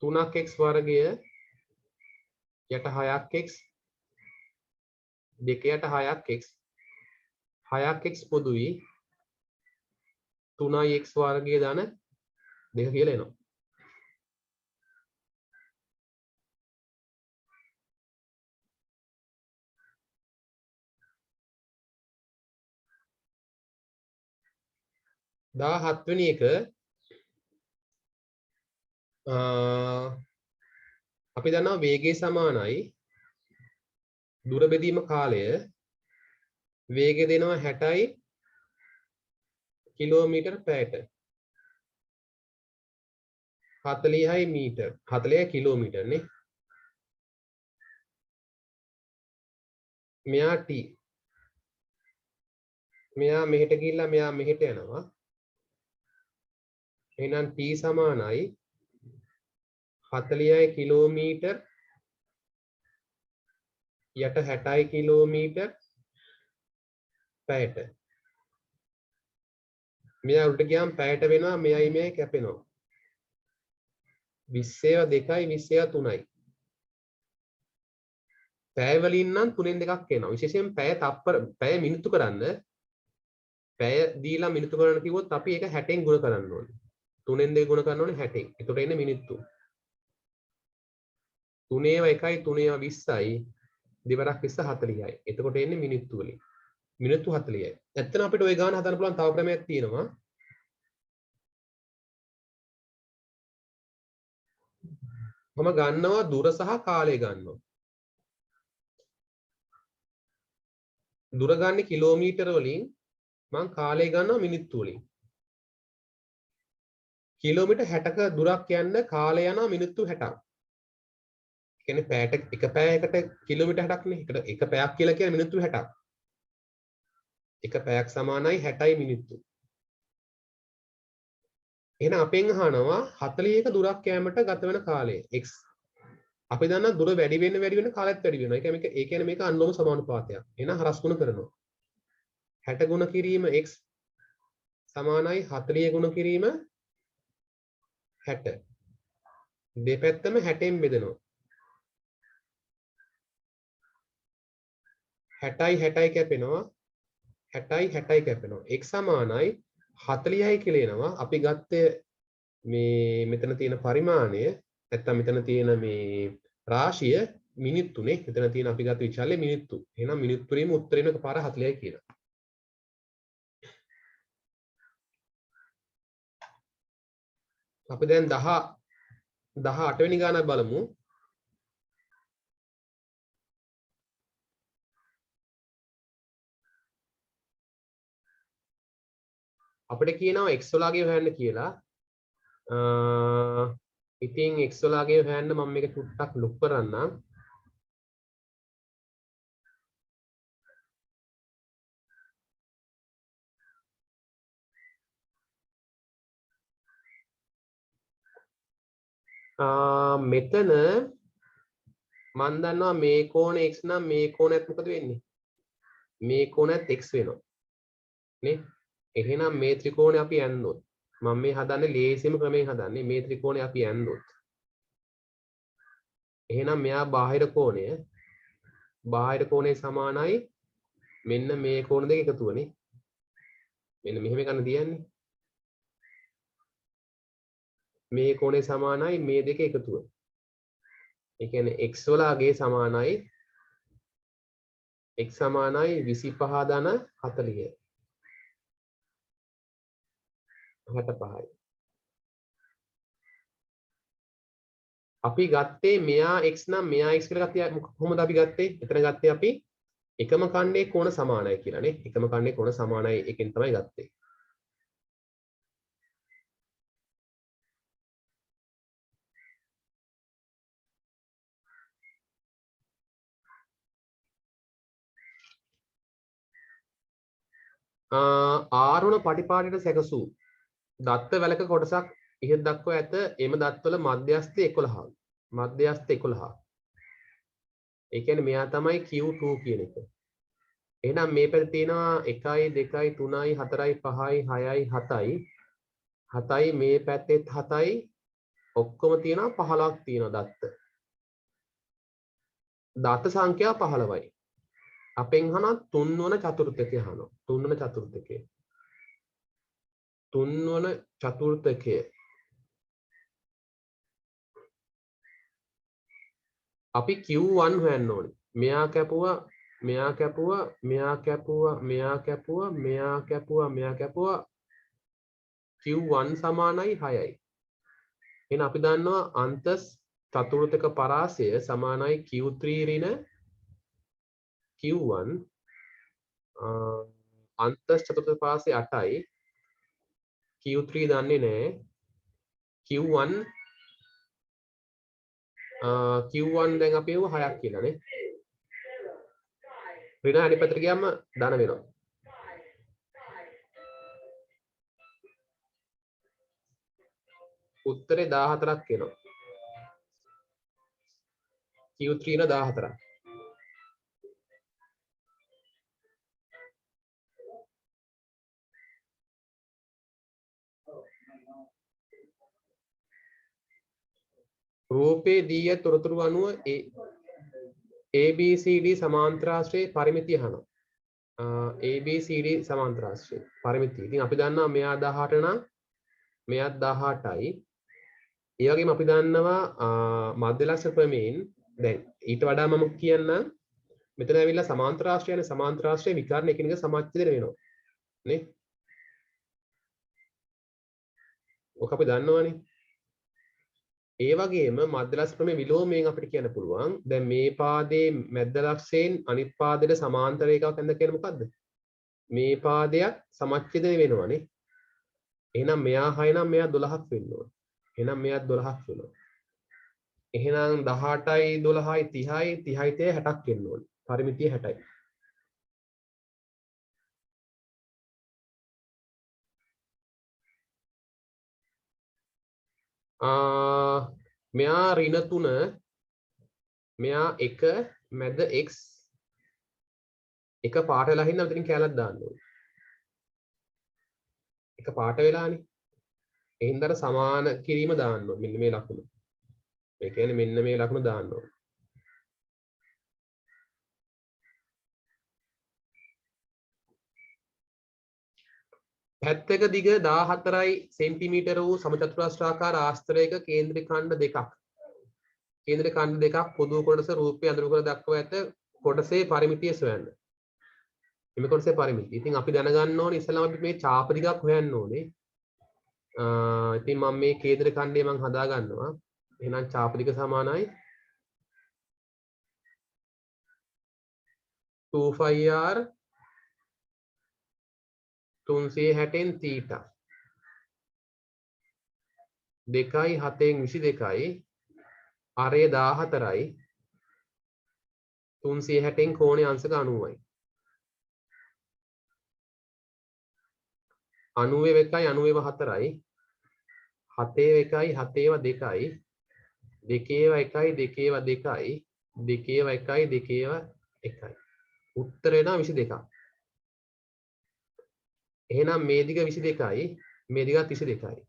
3ක් x වර්ගය යට 6ක් x 2ට 6ක් x 6ක් x පොදුයි 3යි x වර්ගය දාන 2 කියලා එනවා. හත්වෙනි එක අපි දන්නවා වේගය සමානයි දුර බෙදීම කාලය වේගය දෙනවා 60යි කිලෝමීටර් පැයට 40යි මීටර් 40යි කිලෝමීටර් නේ මෙයා t මෙයා මෙහෙට ගිහිල්ලා මෙයා මෙහෙට යනවා එහෙනම් t සමානයි 40යි කිලෝමීටර් යට 60යි කිලෝමීටර් පැයට මෙයා උඩට ගියාම පැයට වෙනවා මෙයයි මෙයයි කැපෙනවා 20/2යි 20/3යි පැය වලින් නම් 3න් 2ක් එනවා විශේෂයෙන් පැය මිනිත්තු කරන්න පැය දීලා මිනිත්තු කරන්න කිව්වොත් අපි ඒක 60න් ගුණ කරන්න ඕනේ 3න් 2 ගුණ කරන්න ඕනේ 60න් එතකොට එන්නේ මිනිත්තු 3/1යි 3/20යි දෙවරක් 20 40යි එතකොට එන්නේ මිනිත්තු වලින් මිනිත්තු 40යි ඇත්තට අපිට ওই ගාන හදන්න පුළුවන් තව ක්‍රමයක් තියෙනවා මම ගන්නවා දුර සහ කාලය ගන්නවා දුර ගන්න කිලෝමීටර වලින් මම කාලය ගන්නවා මිනිත්තු වලින් කිලෝමීටර් 60ක දුරක් යන්න කාලය යනවා මිනිත්තු 60ක් කියන්නේ පැයට එක පැයකට කිලෝමීටර් 60ක් නේ එක පැයක් කියලා කියන්නේ මිනිත්තු 60ක් එක පැයක් සමානයි 60යි මිනිත්තු එහෙනම් අපෙන් අහනවා 40ක දුරක් යෑමට ගත වෙන කාලය x අපි දන්නා දුර වැඩි වෙන්න කාලයත් වැඩි වෙනවා ඒ කියන්නේ මේක අන්ලෝම සමානුපාතයක් එහෙනම් හරස් ගුණ කරනවා 60 ගුණ කිරීම x සමානයි 40 ගුණ කිරීම 60 දෙපැත්තම 60න් බෙදනවා 60යි 60යි කැපෙනවා 60යි 60යි කැපෙනවා x සමානයි 40යි කියලා එනවා අපි ගත්තේ මේ මෙතන තියෙන පරිමාණය නැත්තම් මෙතන තියෙන මේ රාශිය මිනිත්තුනේ මෙතන තියෙන අපි ගත්ත විචල්‍ය මිනිත්තු එහෙනම් මිනිත්තු වලින්ම උත්තරේම එකපාර 40යි කියලා අපි දැන් 18 වෙනි ගානක් බලමු අපිට කියනවා x වලාගේ හොයන්න කියලා ඉතින් x වලාගේ හොයන්න මම මේක චුට්ටක් ලොක් කරන්නම් මෙතන මම දන්නවා මේ කෝණ x නම් මේ කෝණයත් මොකද වෙන්නේ මේ කෝණයත් x වෙනවා නේ එහෙනම් මේ ත්‍රිකෝණය අපි ඇන්නොත් මම මේ හදන්නේ ලේසිම ක්‍රමයෙන් හදන්නේ මේ ත්‍රිකෝණය අපි ඇන්නොත් එහෙනම් මෙයා බාහිර කෝණය සමානයි මෙන්න මේ කෝණ දෙක එකතුවනේ මෙන්න මෙහෙම ගන්න තියන්නේ මේ කෝණය සමානයි මේ දෙක එකතුව ඒ කියන්නේ x වලගේ සමානයි x සමානයි 25 ධන 40 65යි අපි ගත්තේ මෙයා x නම් මෙයා x කියලා ගත්තේ කොහොමද අපි ගත්තේ එතන ගත්තේ අපි එකම කණ්ඩේ කෝණ සමානයි කියලා නේ එකම කණ්ඩේ කෝණ සමානයි එකෙන් තමයි ගත්තේ ආරෝණ පටිපාටියට සැකසූ දත්ත වැලක කොටසක් ඉහත දක්වා ඇත එම දත්වල මධ්‍යස්ථ 11 මධ්‍යස්ථ 11 ඒ කියන්නේ මෙයා තමයි Q2 කියන එක එහෙනම් මේ පැත්තේ තියෙනවා 1යි 2යි 3යි 4යි 5යි 6යි 7යි 7යි මේ පැත්තේ 7යි ඔක්කොම තියෙනවා 15ක් තියෙනවා දත්ත සංඛ්‍යාව 15යි අපෙන් අහනවා තුන්වන චතුර්ථකය අහනවා. තුන්වන චතුර්ථකය. තුන්වන චතුර්ථකය. අපි Q1 හොයන්න ඕනේ. මෙයා කැපුවා, මෙයා කැපුවා, මෙයා කැපුවා, මෙයා කැපුවා, මෙයා කැපුවා, මෙයා කැපුවා Q1 සමානයි 6යි. එහෙනම් අපි දන්නවා අන්තස් චතුර්ථක පරාසය සමානයි Q3 ඍණ Q1 අන්තස් චතුර්ථක පරාසය 8යි Q3 දන්නේ නැහැ Q1 Q1 දැන් අපි ඒව 6ක් කියලානේ ඍණ අනිත් පැත්තට ගියාම ධන වෙනවා උත්තරේ 14ක් එනවා Q3 න 14ක් රූපේ දී ඇත් තොරතුරු අනුව ABCD සමාන්තරාශ්‍රයේ පරිමිතිය අහනවා. ABCD සමාන්තරාශ්‍රයේ පරිමිතිය. ඉතින් අපි දන්නවා මෙයා 18 නම් මෙයාත් 18යි. ඒ වගේම අපි දන්නවා මධ්‍යලක්ෂ ප්‍රමේයෙන් දැන් ඊට වඩා මම කියන්නම් මෙතන ඇවිල්ලා සමාන්තරාශ්‍රයනේ සමාන්තරාශ්‍රයේ විකර්ණ එකිනෙක සමච්ඡේදනය වෙනවා. නේ? ඔක අපි දන්නවනේ. ඒ වගේම මධ්‍යලක්ෂ ප්‍රමේය විලෝමයෙන් අපිට කියන්න පුළුවන් දැන් මේ පාදයේ මැද්දලක්ෂයෙන් අනිත් පාදයට සමාන්තර රේඛාවක් ඇඳ කියන්නේ මොකද්ද මේ පාදයක් සමච්ඡේදනය වෙනවනේ එහෙනම් මෙයා 6 නම් මෙයා 12ක් වෙන්න ඕනේ එහෙනම් මෙයා 12ක් වෙනවා එහෙනම් 18යි 12යි 30යි 30යි 60ක් වෙන්න ඕනේ පරිමිතිය 60යි මෙයා ඍණ 3 මෙයා 1 මැද x එක පාට වෙලා හින්දා මෙතනින් කැලක් දාන්න ඕනේ. එක පාට වෙලානේ. ඒ හින්දාට සමාන කිරීම දාන්න ඕනේ. මෙන්න මේ ලකුණ. ඒ කියන්නේ මෙන්න මේ ලකුණ දාන්න ඕනේ. පැත්තක දිග 14යි සෙන්ටිමීටර වූ සමචතුරාස්‍රාකාර ආස්තරයක කේන්ද්‍ර ඛණ්ඩ දෙකක්. කේන්ද්‍ර ඛණ්ඩ දෙකක් පොදු කොටස රූපය අඳුරු කර දක්වා ඇත කොටසේ පරිමිතිය සොයන්න. මේ කොටසේ පරිමිතිය. ඉතින් අපි දැනගන්න ඕනේ ඉස්සෙල්ලාම අපි මේ ඡාප දිගක් හොයන්න ඕනේ. ඉතින් මම මේ කේන්ද්‍ර ඛණ්ඩය මම හදා ගන්නවා. එහෙනම් ඡාප දිග සමානයි 2πr 360න් θ 2යි 7න් 22යි අරය 14යි 360න් කෝණය අංශක 90යි 90 1යි 94යි 7 1යි 7 2යි 2 1යි 2 2යි 2 1යි 2 1යි උත්තරේ නම් 22ක් එහෙනම් මේ දිග 22යි මේ දිගත් 22යි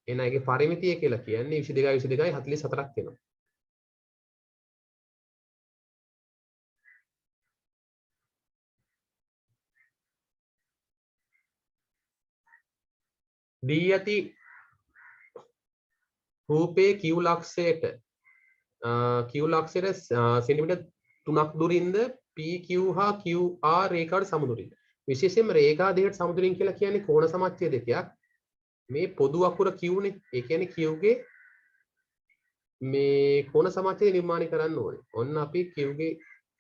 එහෙනම් ඒකේ පරිමිතිය කියලා කියන්නේ 22යි 22යි 44ක් වෙනවා දී ඇති රූපයේ Q ලක්ෂයට සෙන්ටිමීටර් 3ක් දුරින්ද PQ හා QR රේඛාවට සමදුරින් විශේෂයෙන්ම රේඛා දෙකට සමදුරින් කියලා කියන්නේ කෝණ සමච්ඡේදකයක් මේ පොදු අකුර Q නේ ඒ කියන්නේ Q ගේ මේ කෝණ සමච්ඡේදය නිර්මාණය කරන්න ඕනේ ඔන්න අපි Q ගේ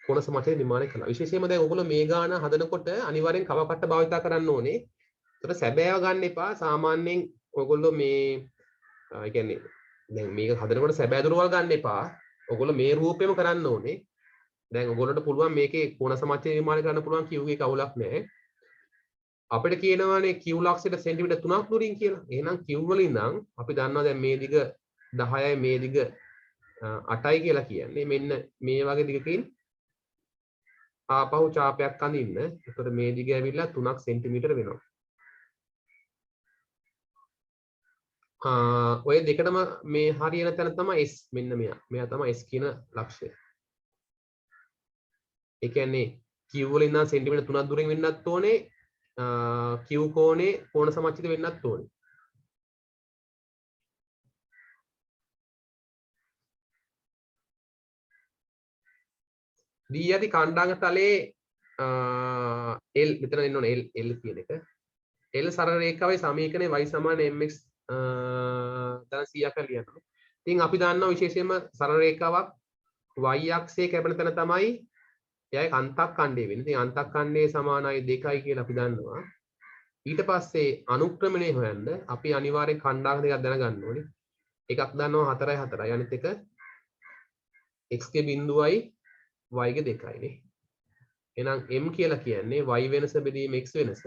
කෝණ සමච්ඡේදය නිර්මාණය කළා විශේෂයෙන්ම දැන් ඔයගොල්ලෝ මේ ගාන හදනකොට අනිවාර්යෙන් කවකට භාවිතා කරන්න ඕනේ ඒතර සැබෑව ගන්න එපා සාමාන්‍යයෙන් ඔයගොල්ලෝ මේ ඒ කියන්නේ දැන් මේක හදනකොට සැබෑ දුරවල් ගන්න එපා. ඔයගොල්ලෝ මේ රූපෙම කරන්න ඕනේ. දැන් ඔයගොල්ලන්ට පුළුවන් මේකේ කෝණ සමච්ඡේදය නිර්මාණය කරන්න පුළුවන් Q ගේ කවුලක් නැහැ. අපිට කියනවානේ Q ලක්ෂයට සෙන්ටිමීටර් 3ක් දුරින් කියලා. එහෙනම් Q වලින් නම් අපි දන්නවා දැන් මේ දිග 10යි මේ දිග 8යි කියලා කියන්නේ. මෙන්න මේ වගේ දිගකින් ආපහු ඡාපයක් අඳින්න. ඒතකොට මේ දිග ඇවිල්ලා 3ක් සෙන්ටිමීටර වෙනවා. ඔය දෙකටම මේ හරියන තැන තමයි S මෙන්න මෙයා. මෙයා තමයි S කියන ලක්ෂය. ඒ කියන්නේ Q වල ඉඳන් සෙන්ටිමීටර් 3ක් දුරින් වෙන්නත් ඕනේ. Q කෝණේ කෝණ සමච්ඡිත වෙන්නත් ඕනේ. දී යටි කණ්ඩාංග තලයේ L මෙතන එන්න ඕනේ L කියන එක. L සරල රේඛාවේ සමීකරණය y සමාන mx දැන් 100ක් ලියනවා. ඉතින් අපි දන්නවා විශේෂයෙන්ම සරල රේඛාවක් y අක්ෂයේ කැපෙන තැන තමයි එයයි අන්තක්ඛණ්ඩය වෙන්නේ. ඉතින් අන්තක්ඛණ්ඩයේ සමානයි 2යි කියලා අපි දන්නවා. ඊට පස්සේ අනුක්‍රමණය හොයන්න අපි අනිවාර්යෙන් කණ්ඩාංග දෙකක් දැනගන්න ඕනේ. එකක් දන්නවා 4යි 4යි. අනිත් එක x ගේ බිඳුවයි y ගේ 2යි නේ. එහෙනම් m කියලා කියන්නේ y වෙනස බෙදීම x වෙනස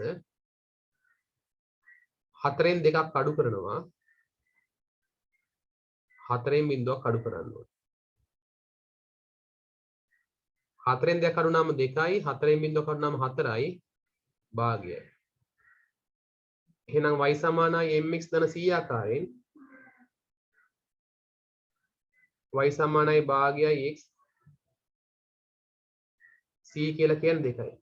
4න් 2ක් අඩු කරනවා 4න් බිඳුවක් අඩු කරන්න ඕනේ. 4න් 2ක් අඩු නම් 2යි 4න් බිඳුවක් අඩු නම් 4යි භාගයයි. එහෙනම් y සමානයි mx ධන c ආකාරයෙන් y සමානයි භාගයයි x c කියලා කියන්නේ 2යි.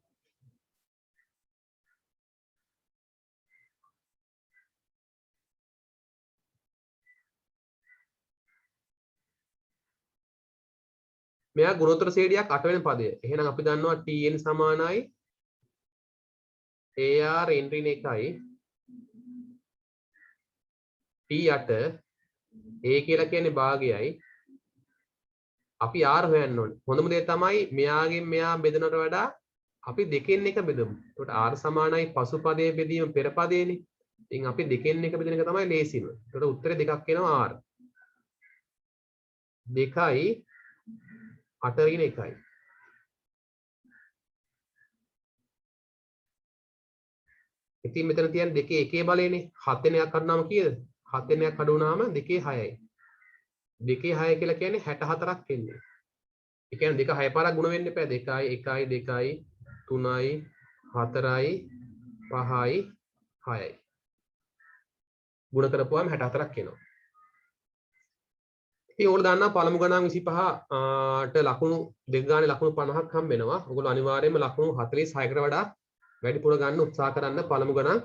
මෙයා ගුණෝත්තර ශ්‍රේණියක් 8 වෙනි පදය. එහෙනම් අපි දන්නවා tn සමානයි ar n ඍණ 1යි t8 a කියලා කියන්නේ භාගයයි. අපි r හොයන්න ඕනේ. හොඳම දේ තමයි මෙයාගෙන් මෙයා බෙදනවට වඩා අපි දෙකෙන් එක බෙදමු. ඒකට r සමානයි පසු පදයේ බෙදීම පෙර පදයේනේ. ඉතින් අපි දෙකෙන් එක බෙදෙන එක තමයි ලේසිම. ඒකට උත්තරේ දෙකක් එනවා r. 2යි 8 ඍණ 1යි. ඉතින් මෙතන තියෙන දෙකේ එකේ බලයනේ 7 වෙනයක් අඩුනාම කීයද? 7 වෙනයක් අඩු වුණාම 2 6යි. 2 6 කියලා කියන්නේ 64ක් එන්නේ. ඒ කියන්නේ දෙක 6 පාරක් ගුණ වෙන්න එපා. 2යි 1යි 2යි 3යි 4යි 5යි 6යි. ගුණ කරපුවාම 64ක් එනවා. ඉතින් ඕගොල්ලෝ දන්නා පළමු ගණන් 25ට ලකුණු දෙක ගානේ ලකුණු 50ක් හම්බ වෙනවා. ඕගොල්ලෝ අනිවාර්යයෙන්ම ලකුණු 46කට වඩා වැඩිපුර ගන්න උත්සාහ කරන්න පළමු ගණන්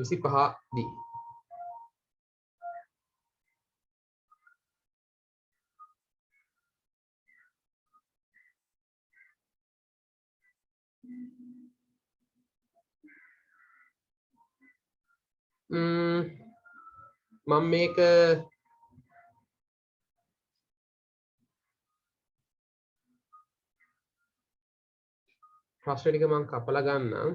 25 දී. මම මේක ප්‍රශ්න ටික මම කපලා ගන්නම්.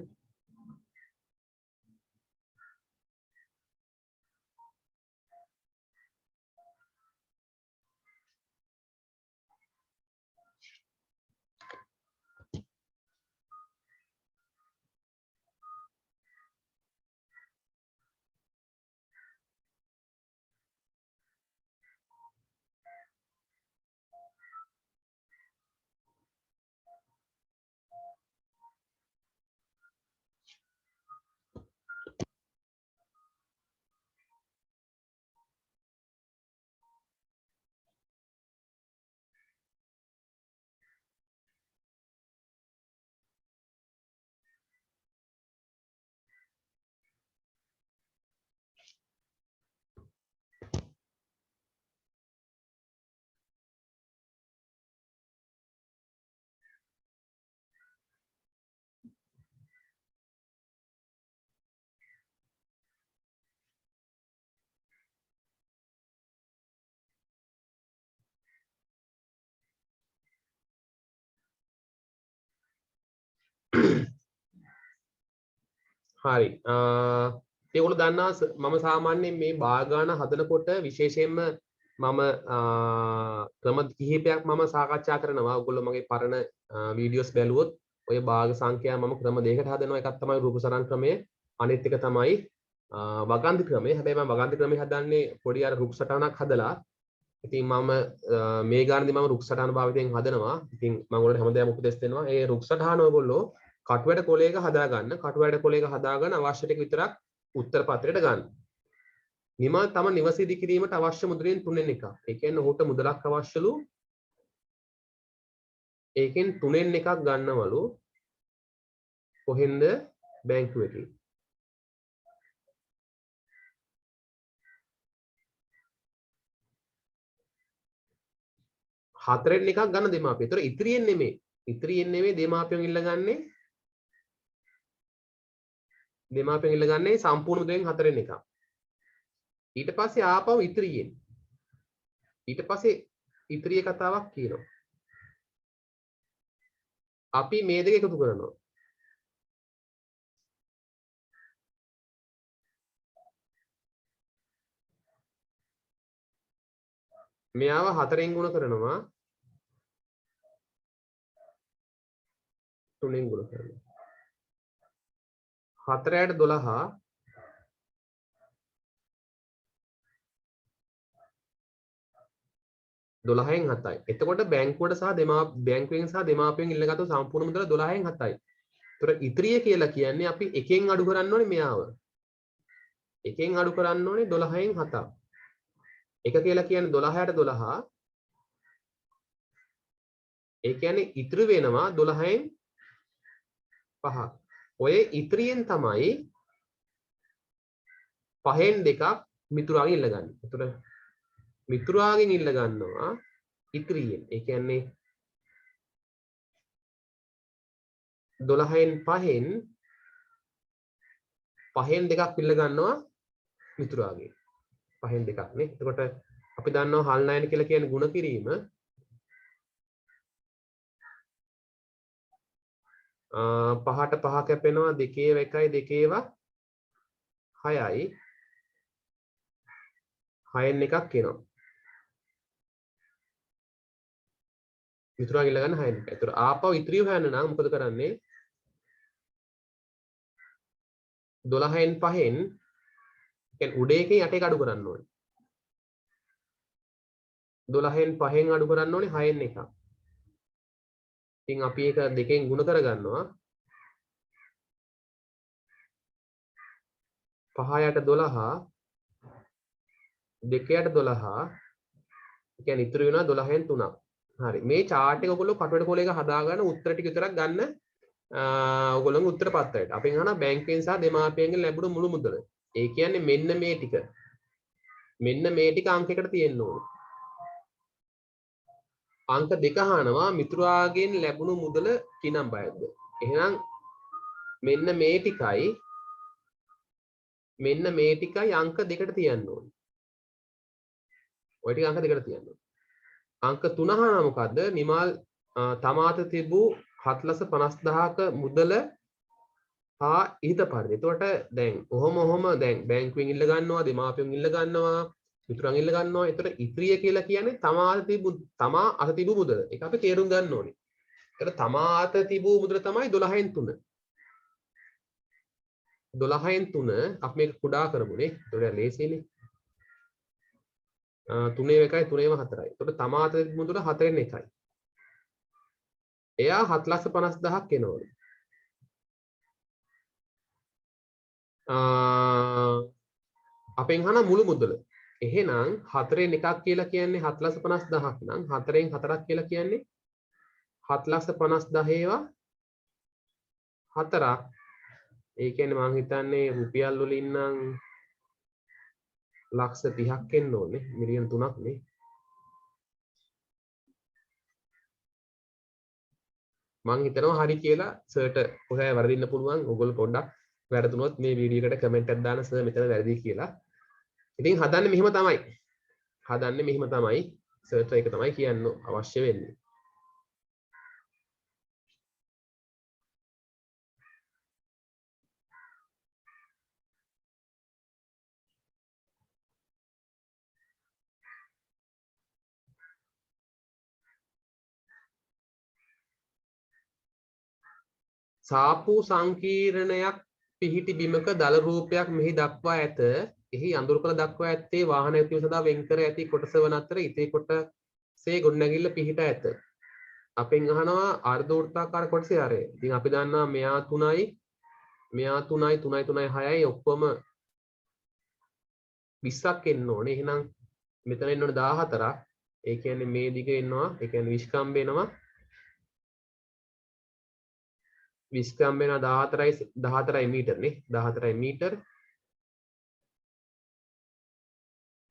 හරි. ඒගොල්ලෝ දන්නා මම සාමාන්‍යයෙන් මේ භාග ගන්න හදනකොට විශේෂයෙන්ම මම ක්‍රම කිහිපයක් මම සාකච්ඡා කරනවා. ඔයගොල්ලෝ මගේ පරණ වීඩියෝස් බැලුවොත් ඔය භාග සංඛ්‍යා මම ක්‍රම දෙකකට හදනවා. එකක් තමයි රූප සරණ ක්‍රමය. අනිත් එක තමයි වගන්ති ක්‍රමය. හැබැයි මම වගන්ති ක්‍රමය හදන්නේ පොඩි අර රූප සටහනක් හදලා. ඉතින් මම මේ ගානදී මම රූප සටහන භාවිතයෙන් හදනවා. ඉතින් මම ඔයාලට හැමදාම උපදෙස් දෙනවා. ඒ රූප සටහන ඔයගොල්ලෝ කටුවැඩ කොලයක හදාගන්න. කටුවැඩ කොලයක හදාගෙන අවශ්‍ය ටික විතරක් උත්තර පත්‍රයට ගන්න. නිමා තම නිවස ඉදි කිරීමට අවශ්‍ය මුදලින් 3 එකක්. ඒ කියන්නේ ඔහුට මුදලක් අවශ්‍යලු ඒකෙන් 3න් එකක් ගන්නවලු කොහෙන්ද බැංකුවකින්. 4න් එකක් ගන්න දෙමාපිය. ඒතර ඉතිරියෙන් නෙමෙයි. ඉතිරියෙන් නෙමෙයි දෙමාපියන් ඉල්ලගන්නේ. දෙමාපියන් ඉල්ලගන්නේ සම්පූර්ණ මුදලෙන් 4න් එකක්. ඊට පස්සේ ආපහු ඉතිරියෙන්. ඊට පස්සේ ඉතිරිය කතාවක් කියනවා. අපි මේ දෙක එකතු කරනවා. මෙයාව 4න් ගුණ කරනවා 3න් ගුණ කරනවා. 4ට 12 12න් 7යි. එතකොට බැංකුවට සහ බැංකුවෙන් සහ දෙමාපියන් ඉල්ලගත්තු සම්පූර්ණ මුදල 12න් 7යි. ඒතර ඉතිරිය කියලා කියන්නේ අපි එකෙන් අඩු කරන්න ඕනේ මෙයාව. එකෙන් අඩු කරන්න ඕනේ 12න් 7ක්. එක කියලා කියන්නේ 12ට 12. ඒ කියන්නේ ඉතිරි වෙනවා 12න් 5ක්. ඔය ඉතිරියෙන් තමයි 5න් දෙකක් මිතුරාගෙන් ඉල්ලගන්නේ. ඒතර මිතුරාගෙන් ඉල්ල ගන්නවා ඉතිරියෙන්. ඒ කියන්නේ 12න් 5න් දෙකක් ඉල්ල ගන්නවා මිතුරාගෙන්. 5න් දෙකක් නේ. එතකොට අපි දන්නවා හල් නයන කියලා කියන්නේ ಗುಣ කිරීම. 5ට 5 කැපෙනවා 2 1යි 2 6යි. 6න් එකක් එනවා. මිතුරාගෙන් ඉල්ල ගන්න 6න් එක. ඒතර ආපහු ඉතිරිය හොයන්න නම් මොකද කරන්නේ? 12න් 5න් කියන්නේ උඩ එකෙන් යට එක අඩු කරන්න ඕනේ. 12න් 5න් අඩු කරන්න ඕනේ 6න් එකක්. ඉතින් අපි ඒක දෙකෙන් ගුණ කරගන්නවා. 5යට 12 2යට 12 ඒ කියන්නේ ඉතුරු වෙනවා 12න් 3ක්. හරි. මේ chart එක ඔයගොල්ලෝ කටුවට කොලයක හදාගන්න උත්තර ටික විතරක් ගන්න. ඔයගොල්ලෝගේ උත්තර පත්‍රයට. අපෙන් අහන බැංකුවෙන් සහ දෙමාපියන්ගෙන් ලැබුණු මුළු මුදල. ඒ කියන්නේ මෙන්න මේ ටික. මෙන්න මේ ටික අංකයකට තියෙන්න ඕනේ. අංක 2 අහනවා මිතුරාගෙන් ලැබුණු මුදල කිනම් බයක්ද? එහෙනම් මෙන්න මේ ටිකයි අංක 2කට තියන්න ඕනේ. ඔය ටික අංක 2කට තියන්න ඕනේ. අංක 3 අහනවා මොකද්ද? නිමල් තමාත තිබූ 7,50,000ක මුදල හා ඉහිත පරිදි. එතකොට දැන් ඔහොම දැන් බැංකුවෙන් ඉල්ල ගන්නවා, දෙමාපියන් ඉල්ල ගන්නවා, මිතුරන් ඉල්ල ගන්නවා. එතකොට ඉතිරිය කියලා කියන්නේ තමා අත තිබූ මුදල. ඒක අපි තේරුම් ගන්න ඕනේ. එතකොට තමා අත තිබූ මුදල තමයි 12න් 3. 12න් 3 අපි මේක කුඩා කරමුනේ. එතකොට ලේසියිනේ. 3 1යි 3 4යි. එතකොට තමා අත තිබූ මුදල 4න් 1යි. එයා 7,50,000ක් එනවලු. අපෙන් අහන මුළු මුදල. එහෙනම් 4න් එකක් කියලා කියන්නේ 7,50,000ක් නම් 4න් 4ක් කියලා කියන්නේ 7,50,000 ඒවා 4ක්. ඒ කියන්නේ මම හිතන්නේ රුපියල් වලින් නම් ලක්ෂ 30ක් එන්න ඕනේ. මිලියන් 3ක් නේ. මම හිතනවා හරි කියලා සර්ට ඔයා වැරදින්න පුළුවන්. ඔයගොල්ලෝ පොඩ්ඩක් වැරදුනොත් මේ වීඩියෝ එකට කමෙන්ට් එකක් දාන්න සර් මෙතන වැරදි කියලා. ඉතින් හදන්නේ මෙහෙම තමයි. සර්ට ඒක තමයි කියන්න අවශ්‍ය වෙන්නේ. සාපු සංකීර්ණයක් පිහිටි බිමක දල රූපයක් මෙහි දක්වා ඇත. එහි අඳුරු කළ දක්වා ඇත්තේ වාහන ඇතිවීම සඳහා වෙන් කර ඇති කොටස වන අතර ඉතේ කොටසේ ගොඩනැගිල්ල පිහිට ඇත. අපෙන් අහනවා අර්ධ වෘත්තාකාර කොටසේ ආරය. ඉතින් අපි දන්නවා මෙයා 3යි 6යි ඔක්කොම 20ක් එන්න ඕනේ. එහෙනම් මෙතන එන්න ඕනේ 14ක්. ඒ කියන්නේ මේ දිග එනවා. ඒ කියන්නේ විස්කම්බ එනවා 20 ග්‍රෑම් වෙන 14යි මීටර් නේ 14යි මීටර්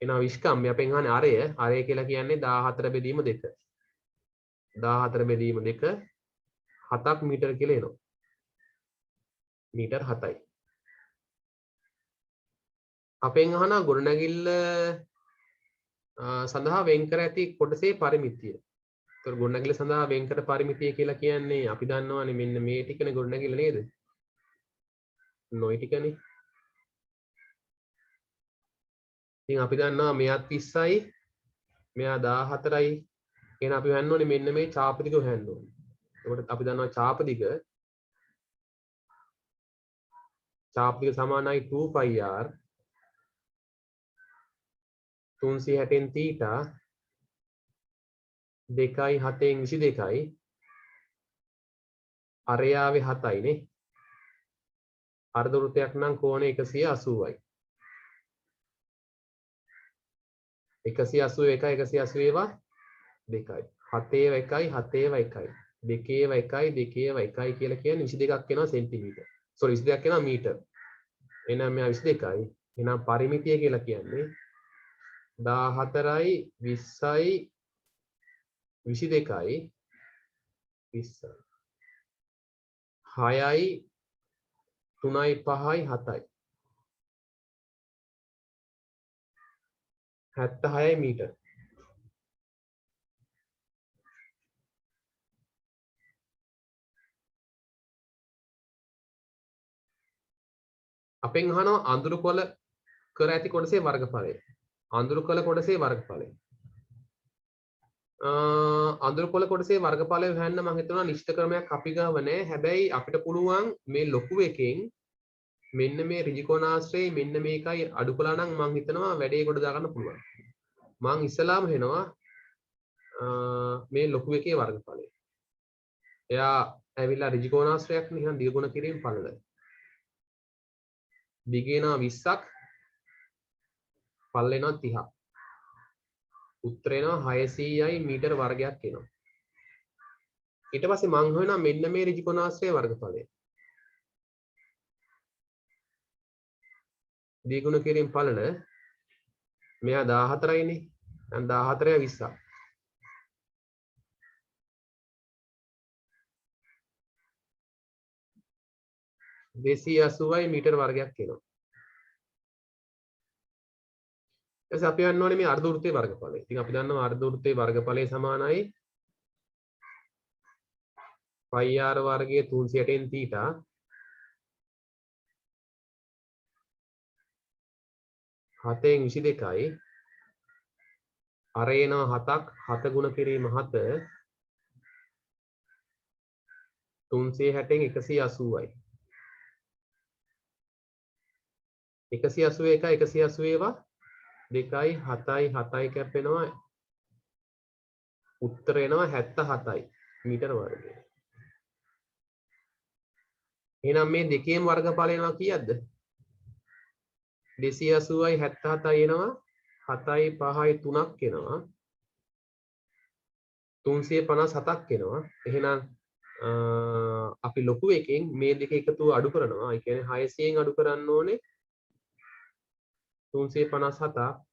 එනවා 20 ග්‍රෑම් මේ අපෙන් අහන්නේ අරය කියලා කියන්නේ 14 බෙදීම 2 14 බෙදීම 2 7ක් මීටර කියලා එනවා මීටර් 7යි අපෙන් අහන ගොඩනැගිල්ල සඳහා වෙන් කර ඇති කොටසේ පරිමිතිය. ඒතර ගොඩනැගිල්ල සඳහා වෙන් කර පරිමිතිය කියලා කියන්නේ අපි දන්නවනේ මෙන්න මේ ටිකනේ ගොඩනැගිල්ල නේද? නොයි ටිකනේ. ඉතින් අපි දන්නවා මෙයාත් 30යි මෙයා 14යි. එහෙනම් අපි හොයන්න ඕනේ මෙන්න මේ චාප දිග හොයන්න ඕනේ. එතකොට අපි දන්නවා චාප දිග සමානයි 2πr 360න් θ 2යි 7න් 22යි අරයාවේ 7යි නේ අර්ධ වෘත්තයක් නම් කෝණය 180යි 181 180 2යි 7 1යි 7 1යි 2 1යි 2 1යි කියලා කියන්නේ 22ක් වෙනවා සෙන්ටිමීටර් සෝරි 22ක් වෙනවා මීටර් එහෙනම් මෙයා 22යි එහෙනම් පරිමිතිය කියලා කියන්නේ 14යි 20යි 22යි 20යි 6යි 3යි 5යි 7යි 76යි මීටර් අපෙන් අහනවා අඳුරු කොළ කර ඇති කොටසේ වර්ගඵලය අඳුරු කොළ කොටසේ වර්ගඵලය අඳුරු කොළ කොටසේ වර්ගඵලය හොයන්න මම හිතනවා නිශ්චිත ක්‍රමයක් අපි ගාව නැහැ හැබැයි අපිට පුළුවන් මේ ලොකු එකෙන් මෙන්න මේ ඍජුකෝණාශ්‍රයේ මෙන්න මේකයි අඩු කළා නම් මම හිතනවා වැඩේ කොට දාගන්න පුළුවන් මම ඉස්සලාම හෙනවා මේ ලොකු එකේ වර්ගඵලය එයා ඇවිල්ලා ඍජුකෝණාශ්‍රයක් නේ එහෙනම් දිගුණ කිරීම පළල දිගේනවා 20ක් පළල එනවා 30ක් උත්තරේ එනවා 600යි මීටර වර්ගයක් එනවා ඊට පස්සේ මම හොයනවා මෙන්න මේ ඍජුකෝණාශ්‍රයේ වර්ගඵලය දිගුණ කිරීම පළල මෙයා 14යිනේ දැන් 14යි 20ක් 280යි මීටර වර්ගයක් එනවා. ඊට පස්සේ අපි යන්න ඕනේ මේ අර්ධ වෘත්තයේ වර්ගඵලය. ඉතින් අපි දන්නවා අර්ධ වෘත්තයේ වර්ගඵලය සමානයි πr වර්ගයේ 360න් θ හතෙන් 22යි අර එනවා 7ක් 7 ගුණ කිරීම 7 360න් 180යි 181 180 2යි 7යි 7යි කැප් වෙනවා උත්තර එනවා 77යි මීටර වර්ගය. එහෙනම් මේ දෙකේම වර්ගඵල එනවා කීයක්ද? 280යි 77යි එනවා 7යි 5යි 3ක් එනවා 357ක් එනවා. එහෙනම් අපි ලොකු එකෙන් මේ දෙක එකතුව අඩු කරනවා. ඒ කියන්නේ 600න් අඩු කරන්න ඕනේ 357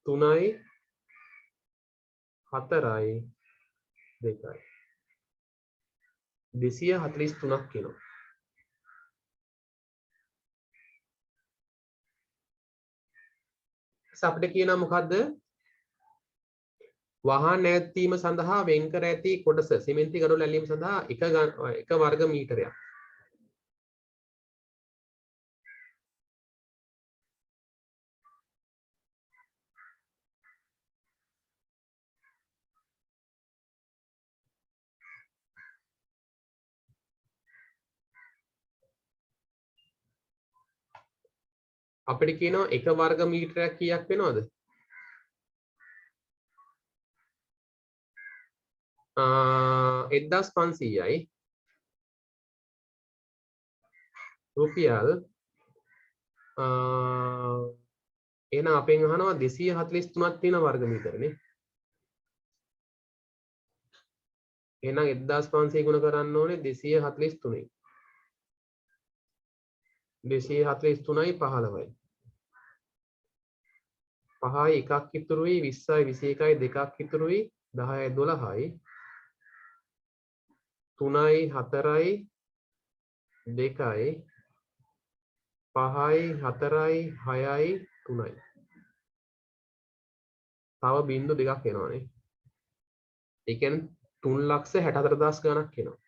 3යි 4යි 2යි 243ක් එනවා. අපිට කියනවා මොකද්ද? වහන් නැවැත්වීම සඳහා වෙන් කර ඇති කොටස සිමෙන්ති ගඩොල් ඇලීම සඳහා එක වර්ග මීටරයක්. අපිට කියනවා එක වර්ග මීටරයක් කීයක් වෙනවද? 1500යි රුපියල් එහෙනම් අපෙන් අහනවා 243ක් තියෙන වර්ග මීටරනේ. එහෙනම් 1500 ගුණ කරන්න ඕනේ 243යි. 243යි 15යි. 5යි 1ක් ඉතුරුයි 20යි 21යි 2ක් ඉතුරුයි 10යි 12යි 3යි 4යි 2යි 5යි 4යි 6යි 3යි. තව බිංදු දෙකක් එනවානේ. ඒ කියන්නේ 3,64,000 ගණක් එනවා.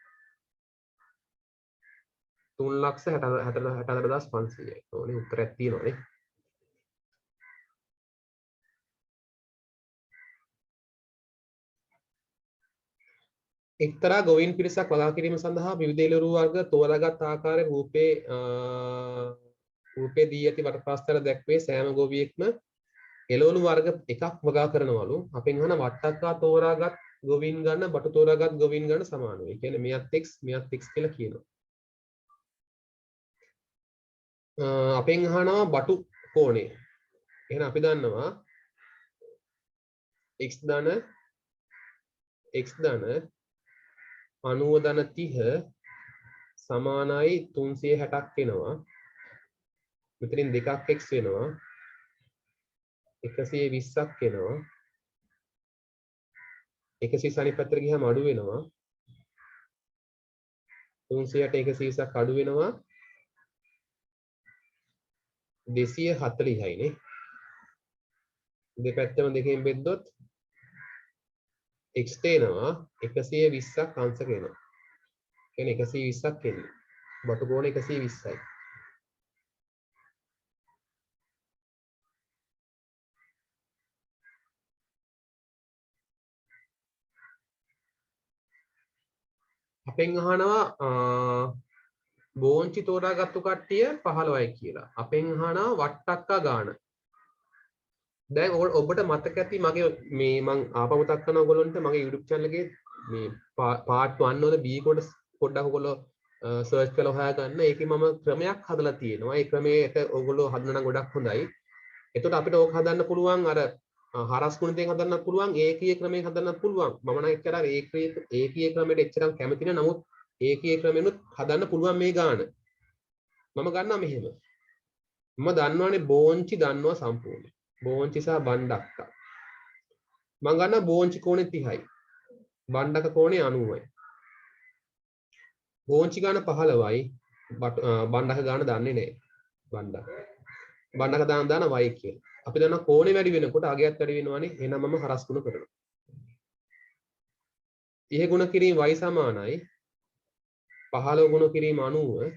3,64,500යි. ඕනේ උත්තරයක් තියෙනවානේ. එක්තරා ගොවීන් පිරිසක් වගා කිරීම සඳහා විවිධ එළවලු වර්ග තෝරාගත් ආකාරයේ රූපේ දී ඇති වටපාස්තර දැක්වේ සෑම ගොවියෙක්ම එළවලු වර්ග එකක් වගා කරනවලු. අපෙන් අහන වට්ටක්කා තෝරාගත් ගොවීන් ගන්න බටු තෝරාගත් ගොවීන් ගන්න සමාන වෙයි. කියන්නේ මෙයත් x කියලා කියනවා. අපෙන් අහනවා බටු කෝණය. එහෙනම් අපි දන්නවා x ධන 90 ධන 30 සමානයි 360ක් එනවා. මෙතනින් දෙකක් x වෙනවා. 120ක් එනවා. 120 අනිත් පැත්තට ගියාම අඩු වෙනවා. 300ට 120ක් අඩු වෙනවා. 240යි නේ. දෙපැත්තම දෙකෙන් බෙද්දොත් x තේනවා 120ක් අංශක එනවා. කියන්නේ 120ක් එන්නේ. බටු කෝණ 120යි. අපෙන් අහනවා බෝංචි තෝරාගත්තු කට්ටිය 15යි කියලා. අපෙන් අහනවා වට්ටක්කා ගාන. දැන් ඔබට මතක ඇති මගේ මේ මං ආපහු මතක් කරන ඔයගොල්ලන්ට මගේ YouTube channel එකේ මේ part 1 වල B කොටස් පොඩ්ඩක් ඔයගොල්ලෝ සර්ච් කරලා හොයාගන්න. ඒකේ මම ක්‍රමයක් හදලා තියෙනවා. ඒ ක්‍රමයට ඔයගොල්ලෝ හදන නම් ගොඩක් හොඳයි. එතකොට අපිට ඕක හදන්න පුළුවන් අර හරස් ගුණිතයෙන් හදන්නත් පුළුවන් ඒකීය ක්‍රමයෙන් හදන්නත් පුළුවන්. මම නම් එච්චර ඒකීය ක්‍රමයට එච්චරම් කැමති නෑ. නමුත් ඒකීය ක්‍රමෙනුත් හදන්න පුළුවන් මේ ගාන. මම ගන්නවා මෙහෙම. මම දන්නවනේ බෝංචි දන්නවා සම්පූර්ණයෙන්. බෝංචි සහ බණ්ඩක්කා. මම ගන්නවා බෝංචි කෝණේ 30යි. බණ්ඩක කෝණේ 90යි. බෝංචි ගාන 15යි. බණ්ඩක ගාන දන්නේ නැහැ. බණ්ඩක දාන y කියලා. අපි දන්නවා කෝණේ වැඩි වෙනකොට අගයත් වැඩි වෙනවානේ. එහෙනම් මම හරස් ගුණ කරනවා. 30 ගුණ කිරීම y සමානයි 15 ගුණ කිරීම 90.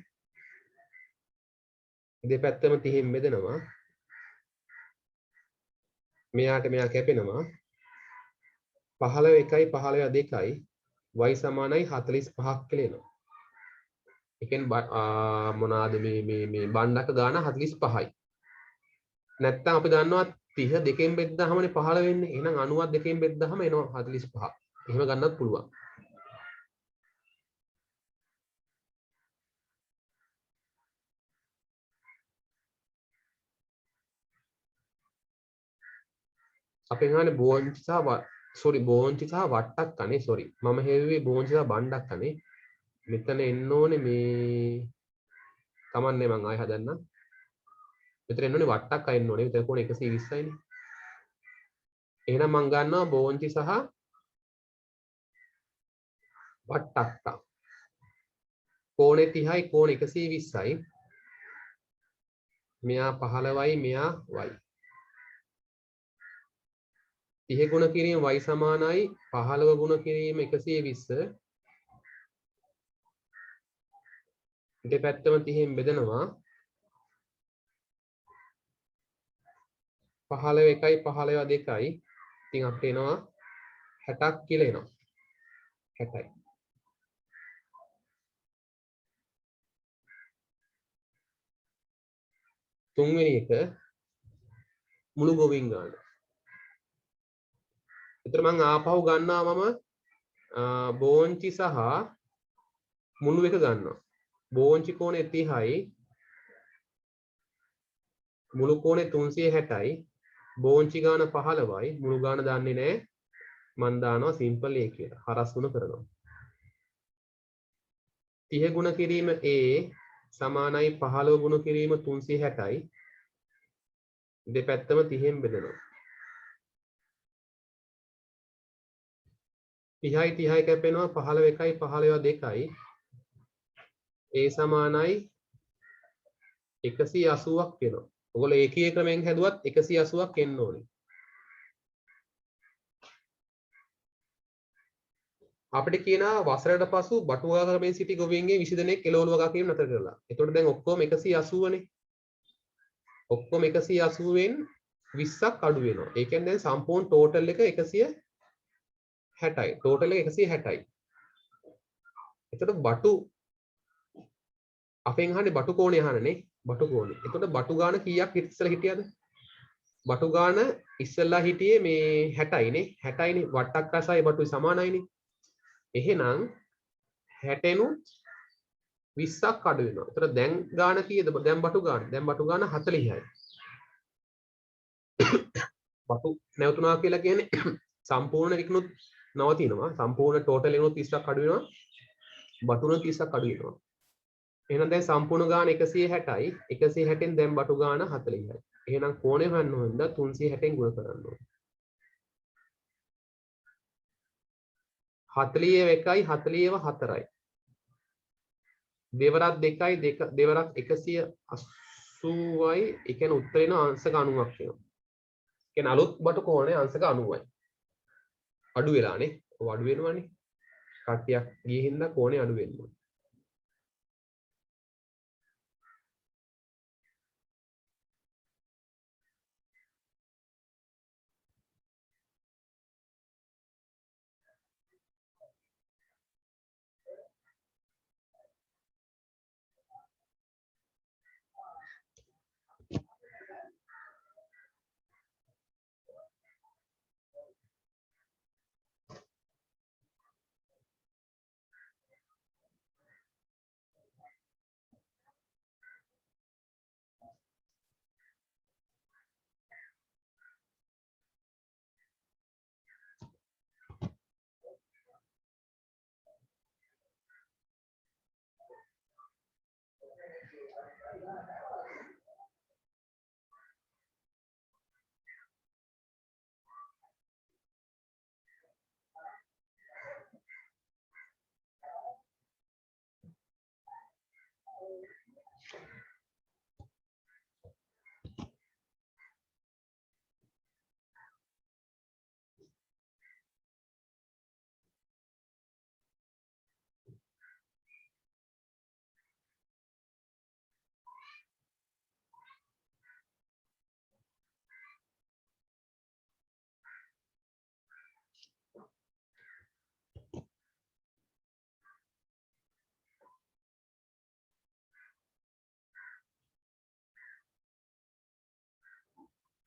දෙපැත්තම 30න් බෙදෙනවා. මෙයාට මෙයා කැපෙනවා 15 1යි 15 2යි y සමානයි 45ක් කියලා එනවා. ඒ කියන්නේ මොනවාද මේ බණ්ඩක ගාන 45යි. නැත්තම් අපි දන්නවා 30 දෙකෙන් බෙද්දාමනේ 15 වෙන්නේ. එහෙනම් 90ක් දෙකෙන් බෙද්දාම එනවා 45. එහෙම ගන්නත් පුළුවන්. අපෙන් අහන්නේ බෝංචි සහ වට්ටක්කනේ සෝරි. මම හෙව්වේ බෝංචි සහ බණ්ඩක්කනේ. මෙතන එන්න ඕනේ මේ කමන්නේ මං ආයෙ හදන්නම්. මෙතන එන්න ඕනේ වට්ටක්කා එන්න ඕනේ. මෙතන කොහොනේ 120යිනේ. එහෙනම් මං ගන්නවා බෝංචි සහ වට්ටක්කා. කෝණේ 30යි කෝණ 120යි. මෙයා 15යි මෙයා y. 30 ගුණ කිරීම y සමානයි 15 ගුණ කිරීම 120. දෙපැත්තම 30න් බෙදනවා 15 1යි 15 2යි. ඉතින් අපිට එනවා 60ක් කියලා එනවා. 60යි. තුන්වෙනි එක මුළු ගොවින් ගන්න. එතන මම ආපහු ගන්නවා මම බෝංචි සහ මුළු එක ගන්නවා. බෝංචි කෝණේ 30යි මුළු කෝණේ 360යි බෝංචි ගාන 15යි මුළු ගාන දන්නේ නැහැ මන් දානවා සිම්පල් a කියලා හරස් ගුණ කරනවා 30 ගුණ කිරීම a සමානයි 15 ගුණ කිරීම 360යි දෙපැත්තම 30න් බෙදනවා 30යි 30යි කැපෙනවා 15 එකයි 15 2යි a සමානයි 180ක් වෙනවා. ඔයගොල්ලෝ ඒකීය ක්‍රමෙන් හැදුවත් 180ක් එන්න ඕනේ. අපිට කියනවා වසරකට පසු බටුවා ක්‍රමයෙන් සිටි ගොවීන්ගේ 20 දෙනෙක් එළවලු වගා කිරීම නතර කරලා. එතකොට දැන් ඔක්කොම 180නේ. ඔක්කොම 180න් 20ක් අඩු වෙනවා. ඒ කියන්නේ දැන් සම්පූර්ණ ටෝටල් එක 160යි. ටෝටල් එක 160යි. එතකොට බටු අපෙන් අහන්නේ බටු කෝණය අහන්නනේ. බටු කෝණය. එතකොට බටු ගාන කීයක් ඉස්සෙල්ලා හිටියද? බටු ගාන ඉස්සෙල්ලා හිටියේ මේ 60යිනේ. 60යිනේ වට්ටක් රසයි බටුයි සමානයිනේ. එහෙනම් 60නුත් 20ක් අඩු වෙනවා. ඒතර දැන් ගාන කීයද? දැන් බටු ගාන. දැන් බටු ගාන 40යි. බටු නැවතුණා කියලා කියන්නේ සම්පූර්ණ එකනොත් නවතිනවා. සම්පූර්ණ ටෝටල් එකනොත් 30ක් අඩු වෙනවා. බටුන 30ක් අඩු වෙනවා. එහෙනම් දැන් සම්පූර්ණ ගාන 160යි 160න් දැන් බටු ගාන 40යි. එහෙනම් කෝණය හොයන්න ඕනද 360න් ගුණ කරන්න ඕනේ. 41යි 40ව 4යි. දෙවරක් 2යි දෙවරක් 180යි ඒ කියන්නේ උත්තර වෙන අංශක 90ක් වෙනවා. කියන්නේ අලුත් බටු කෝණය අංශක 90යි. අඩු වෙලානේ. ඔය අඩු වෙනවනේ. කට්ටියක් ගියේ හින්දා කෝණය අඩු වෙනවා.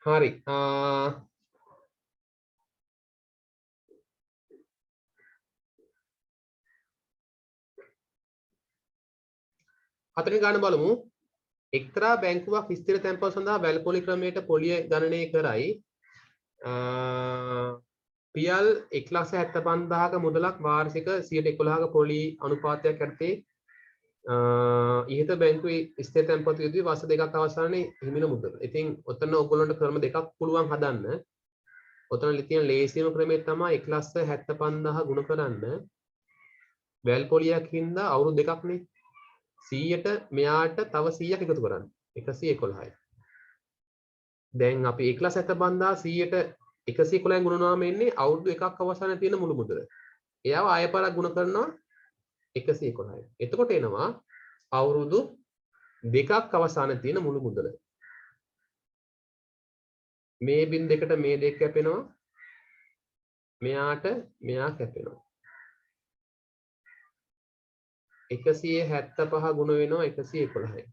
හරි. හතරෙන් ගන්න බලමු. එක්තරා බැංකුවක් ස්ථිර තැන්පත් සඳහා වැල්පොලි ක්‍රමයට පොලිය ගණනය කරයි. පියල් 1,75,000ක මුදලක් වාර්ෂික 11%ක පොලි අනුපාතයක් යටතේ ඉහත බැංකුවේ ස්ථිර තැන්පත් යුතුයි වසර දෙකක් අවසානයේ හිමින මුදල. ඉතින් ඔතන ඔයගොල්ලන්ට ක්‍රම දෙකක් පුළුවන් හදන්න. ඔතන තියෙන ලේසියම ක්‍රමය තමයි 1,75,000 ගුණ කරන්න වැල් පොලියක් හින්දා අවුරුදු දෙකක්නේ 100ට මෙයාට තව 100ක් එකතු කරන්න 111යි. දැන් අපි 1,75,000 100ට 111න් ගුණනවාම එන්නේ අවුරුදු එකක් අවසානයේ තියෙන මුළු මුදල. එයාව ආය පාරක් ගුණ කරනවා 111යි. එතකොට එනවා අවුරුදු දෙකක් අවසානයේ තියෙන මුළු මුදල. මේ බින් දෙකට මේ දෙක කැපෙනවා. මෙයාට මෙයා කැපෙනවා. 175 ගුණ වෙනවා 111යි.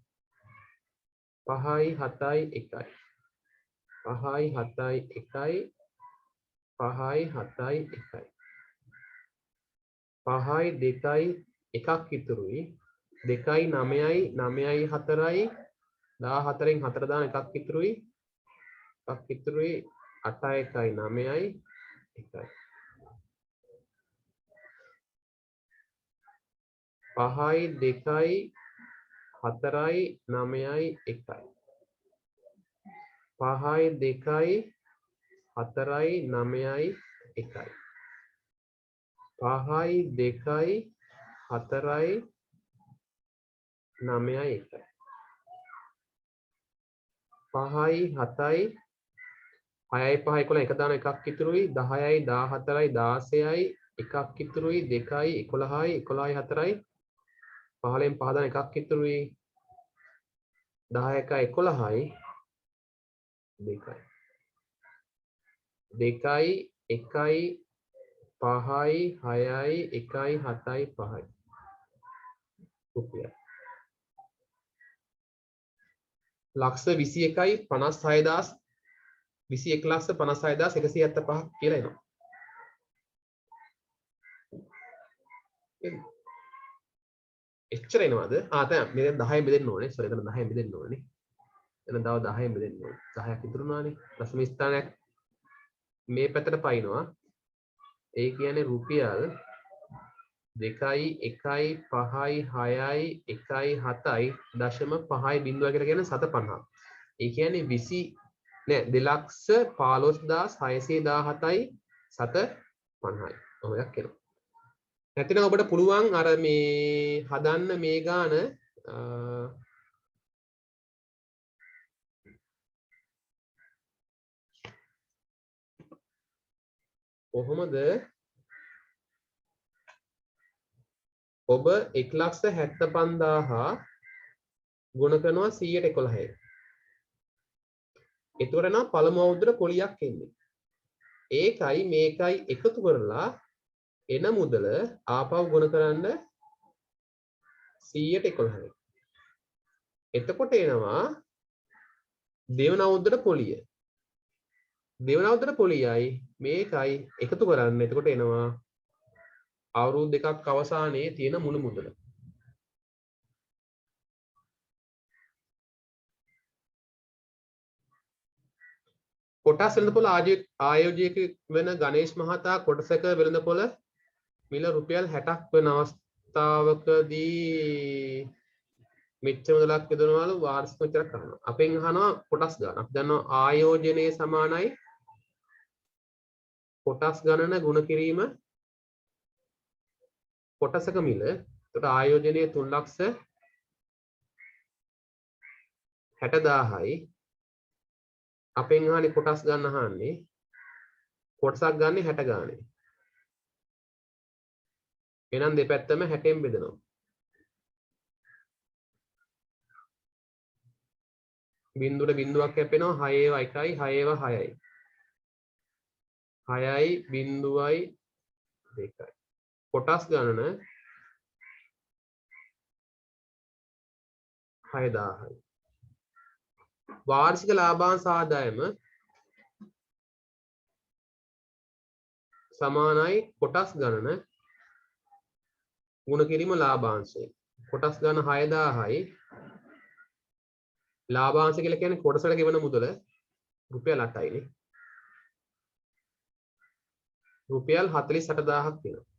5යි 7යි 1යි. 5යි 7යි 1යි. 5යි 7යි 1යි. 5යි 2යි එකක් ඉතුරුයි. 2යි 9යි 9යි 4යි 14න් 4 දාන එකක් ඉතුරුයි. එකක් ඉතුරුයි 8යි 1යි 9යි 1යි. 5යි 2යි 4යි 9යි 1යි. 5යි 2යි 4යි 9යි 1යි. 5යි 2යි 4යි 9යි 1යි. 5යි 7යි 6යි 5යි 11 එක දාන එකක් ඉතුරුයි 10යි 14යි 16යි එකක් ඉතුරුයි 2යි 11යි 11යි 4යි 15න් 5 දාන එකක් ඉතුරුයි 10යි 1යි 11යි 2යි 2යි 1යි 5යි 6යි 1යි 7යි 5යි රුපියල් ලක්ෂ 21යි 56000 21,56,175ක් කියලා එනවා. එච්චර එනවද? දැන් මේ 10න් බෙදෙන්න ඕනේ. සෝරි එතන 10න් බෙදෙන්න ඕනේ. එතන තව 10න් බෙදෙන්න ඕනේ. 10ක් ඉතුරු වුණානේ. දශම ස්ථානයක් මේ පැත්තට පයින්නවා. ඒ කියන්නේ රුපියල් 2යි 1යි 5යි 6යි 1යි 7යි දශම 5යි බිංදුව කියලා කියන්නේ 750. ඒ කියන්නේ 2,15,617යි 750යි. ඔහොම එකක් එනවා. නැතිනම් ඔබට පුළුවන් අර මේ හදන්න මේ ගාන කොහොමද ඔබ 1,75,000 ගුණ කරනවා 111යි. එතකොට නම් පළමු අවුරුද්දට පොලියක් එන්නේ. ඒකයි මේකයි එකතු කරලා එන මුදල ආපහු ගුණ කරන්න 111යි. එතකොට එනවා දෙවන අවුරුද්දට පොලිය. දෙවන අවුරුද්දට පොලියයි මේකයි එකතු කරන්න. එතකොට එනවා අවුරුදු දෙකක් අවසානයේ තියෙන මුළු මුදල. කොටස් වෙළඳපොළ ආයෝජක වෙන ගණේෂ් මහතා කොටසක වෙළඳපොළ මිල රුපියල් 60ක් වෙන අවස්ථාවකදී මෙච්චර මුදලක් යොදනවලු වාර්ෂික මෙච්චරක් කරනවා. අපෙන් අහනවා කොටස් ගණන්. අපි දන්නවා ආයෝජනයේ සමානයි කොටස් ගණන ගුණ කිරීම කොටසක මිල. එතකොට ආයෝජනයේ 3,60,000යි. අපෙන් අහන්නේ කොටස් ගන්න අහන්නේ. කොටසක් ගන්න 60 ගානේ. එහෙනම් දෙපැත්තම 60න් බෙදනවා. බිංදුවට බිංදුවක් කැපෙනවා 6 ඒවා 1යි 6 ඒවා 6යි. 6යි බිංදුවයි 2යි. කොටස් ගණන 6,000යි. වාර්ෂික ලාභාංශ ආදායම සමානයි කොටස් ගණන ගුණ කිරීම ලාභාංශය. කොටස් ගණන 6,000යි. ලාභාංශ කියලා කියන්නේ කොටසට ගෙවන මුදල රුපියල් 8යිනේ. රුපියල් 48,000ක් වෙනවා.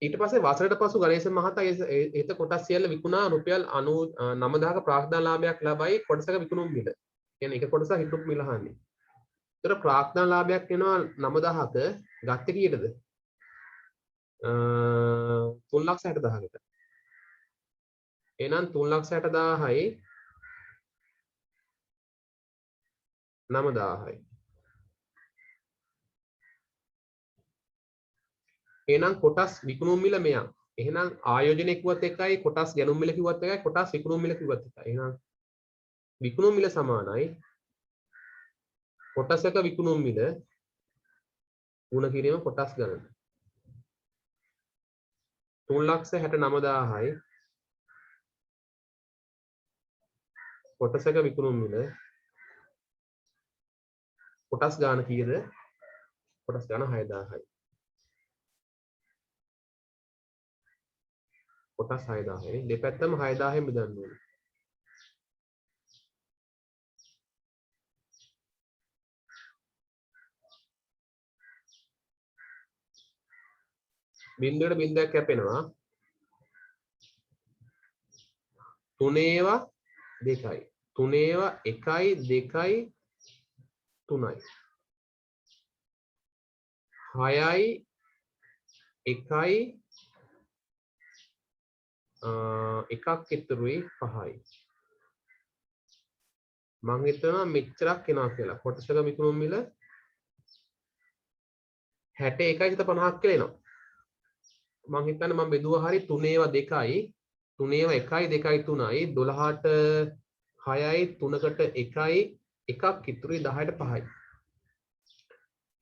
ඊට පස්සේ වසරට පසු ගණේශ මහතා ඒත කොටස් සියල්ල විකුණා රුපියල් 99,000ක ප්‍රාග්ධන ලාභයක් ලබයි කොටසක විකුණුම් මිල. කියන්නේ එක කොටසක් හිටුප් මිල අහන්නේ. ඒතර ප්‍රාග්ධන ලාභයක් වෙනවා 9,000ක ගත්තේ කීයටද? 3,60,000කට. එහෙනම් 3,60,000යි 9,000යි. එහෙනම් කොටස් විකුණුම් මිල මෙයක්. එහෙනම් ආයෝජනය කිව්වත් එකයි කොටස් ගැනුම් මිල කිව්වත් එකයි කොටස් විකුණුම් මිල කිව්වත් එකයි. එහෙනම් විකුණුම් මිල සමානයි කොටසක විකුණුම් මිල ගුණ කිරීම කොටස් ගණන. 3,69,000යි කොටසක විකුණුම් මිල කොටස් ගාන කීයද? කොටස් ගාන 6,000යි. කොටස් 6000 නේ. දෙපැත්තම 6000න් බෙදන්න ඕනේ. බින්දුවට බින්දුවක් කැපෙනවා. 3 2යි. 3 1යි 2යි 3යි. 6යි 1යි එකක් ඉතුරුයි 5යි. මං හිතනවා මෙච්චරක් එනවා කියලා. කොටසක විකුණුම් මිල 61.50ක් කියලා එනවා. මං හිතන්නේ මම බෙදුවා හරි 3 2යි 3 1යි 2යි 3යි 12ට 6යි 3කට 1යි එකක් ඉතුරුයි 10ට 5යි.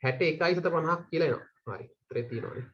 61.50ක් කියලා එනවා. හරි. උත්තරේ තියෙනවානේ.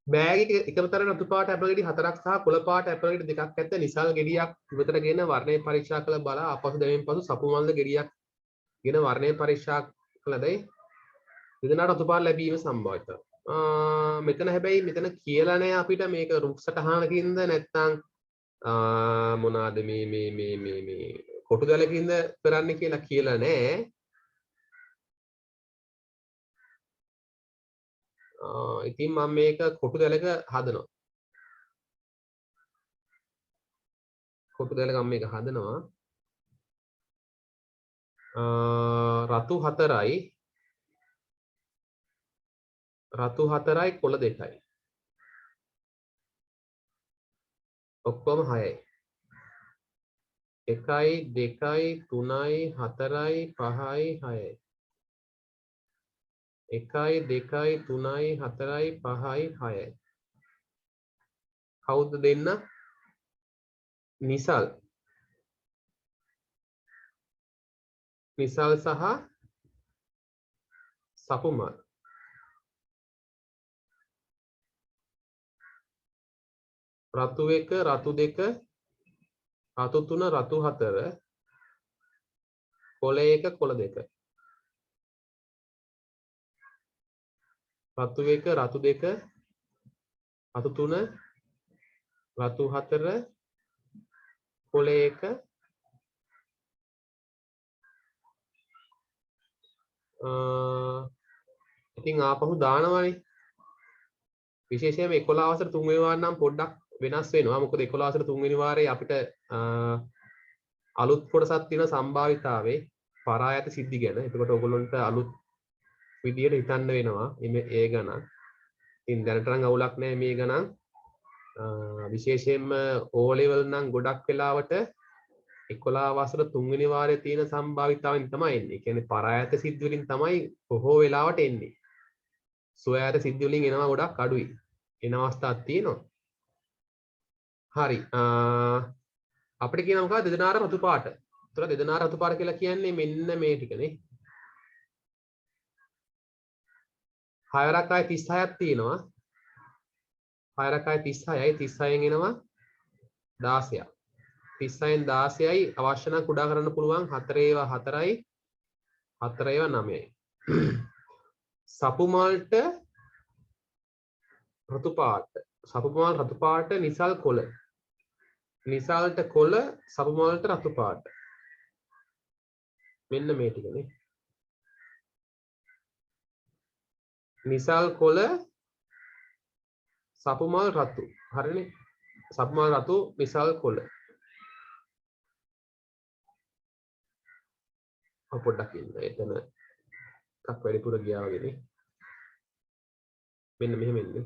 බෑග් එක එකම තරම් රතු පාට ඇපල් ගෙඩි 4ක් සහ කොළ පාට ඇපල් ගෙඩි 2ක් ඇත්ත නිසල් ගෙඩියක් ඉවතරගෙන වර්ණය පරීක්ෂා කළ බලා අපසු දෙමින් පසු සපු මල්ද ගෙඩියක් ගෙන වර්ණය පරීක්ෂා කළදයි දෙදෙනාට රතු පාට ලැබීම සම්භාවිතයි. මෙතන හැබැයි මෙතන කියලා නෑ අපිට මේක රුක් සටහනකින්ද නැත්නම් මොනවාද මේ කොටු දැලකින්ද කරන්න කියලා කියලා නෑ. ඉතින් මම මේක කොටු දැලක හදනවා. කොටු දැලක මම මේක හදනවා. රතු 4යි කොළ 2යි. ඔක්කොම 6යි. 1යි 2යි 3යි 4යි 5යි 6යි. 1යි 2යි 3යි 4යි 5යි 6යි. කවුද දෙන්න? නිසල් සහ සපුමල්. රතු 1 රතු 2 රතු 3 රතු 4 කොළ 1 කොළ 2. රතු 1 රතු 2 රතු 3 රතු 4 කොළ 1 ඉතින් ආපහු දානවානේ. විශේෂයෙන්ම 11 වසර 3 වෙනි වාර නම් පොඩ්ඩක් වෙනස් වෙනවා. මොකද 11 වසර 3 වෙනි වාරේ අපිට අලුත් කොටසක් තියෙන සම්භාවිතාවේ පරායත සිද්ධි ගැන. එතකොට ඔයගොල්ලන්ට අලුත් විදියට හිතන්න වෙනවා ඒ ගණන්. ඉතින් දැනට නම් අවුලක් නැහැ මේ ගණන්. විශේෂයෙන්ම O level නම් ගොඩක් වෙලාවට 11 වසර 3 වෙනි වාරයේ තියෙන සම්භාවිතාවෙන් තමයි එන්නේ. ඒ කියන්නේ පරායත සිද්ධි වලින් තමයි බොහෝ වෙලාවට එන්නේ. සොයාත සිද්ධි වලින් එනවා ගොඩක් අඩුයි. එන අවස්ථාවක් තියෙනවා. හරි. අපිට කියන මොකක්ද දෙදෙනාර රතු පාට. ඒතර දෙදෙනාර රතු පාට කියලා කියන්නේ මෙන්න මේ ටිකනේ. 6 ආය 36ක් තියෙනවා. 6 ආය 36යි 36න් එනවා 16ක්. 36න් 16යි අවශ්‍ය නම් කුඩා කරන්න පුළුවන් 4 ඒවා 4යි 4 ඒවා 9යි. සපු මල්ට රතු පාට සපුමාල් රතු පාට නිසල් කොළ නිසල්ට කොළ සපුමාල්ට රතු පාට මෙන්න මේ ටිකනේ නිසල් කොළ සපුමාල් රතු හරිනේ සපුමාල් රතු නිසල් කොළ පොඩ්ඩක් ඉන්න එතන එකක් වැඩිපුර ගියා වගේනේ මෙන්න මෙහෙම එන්නේ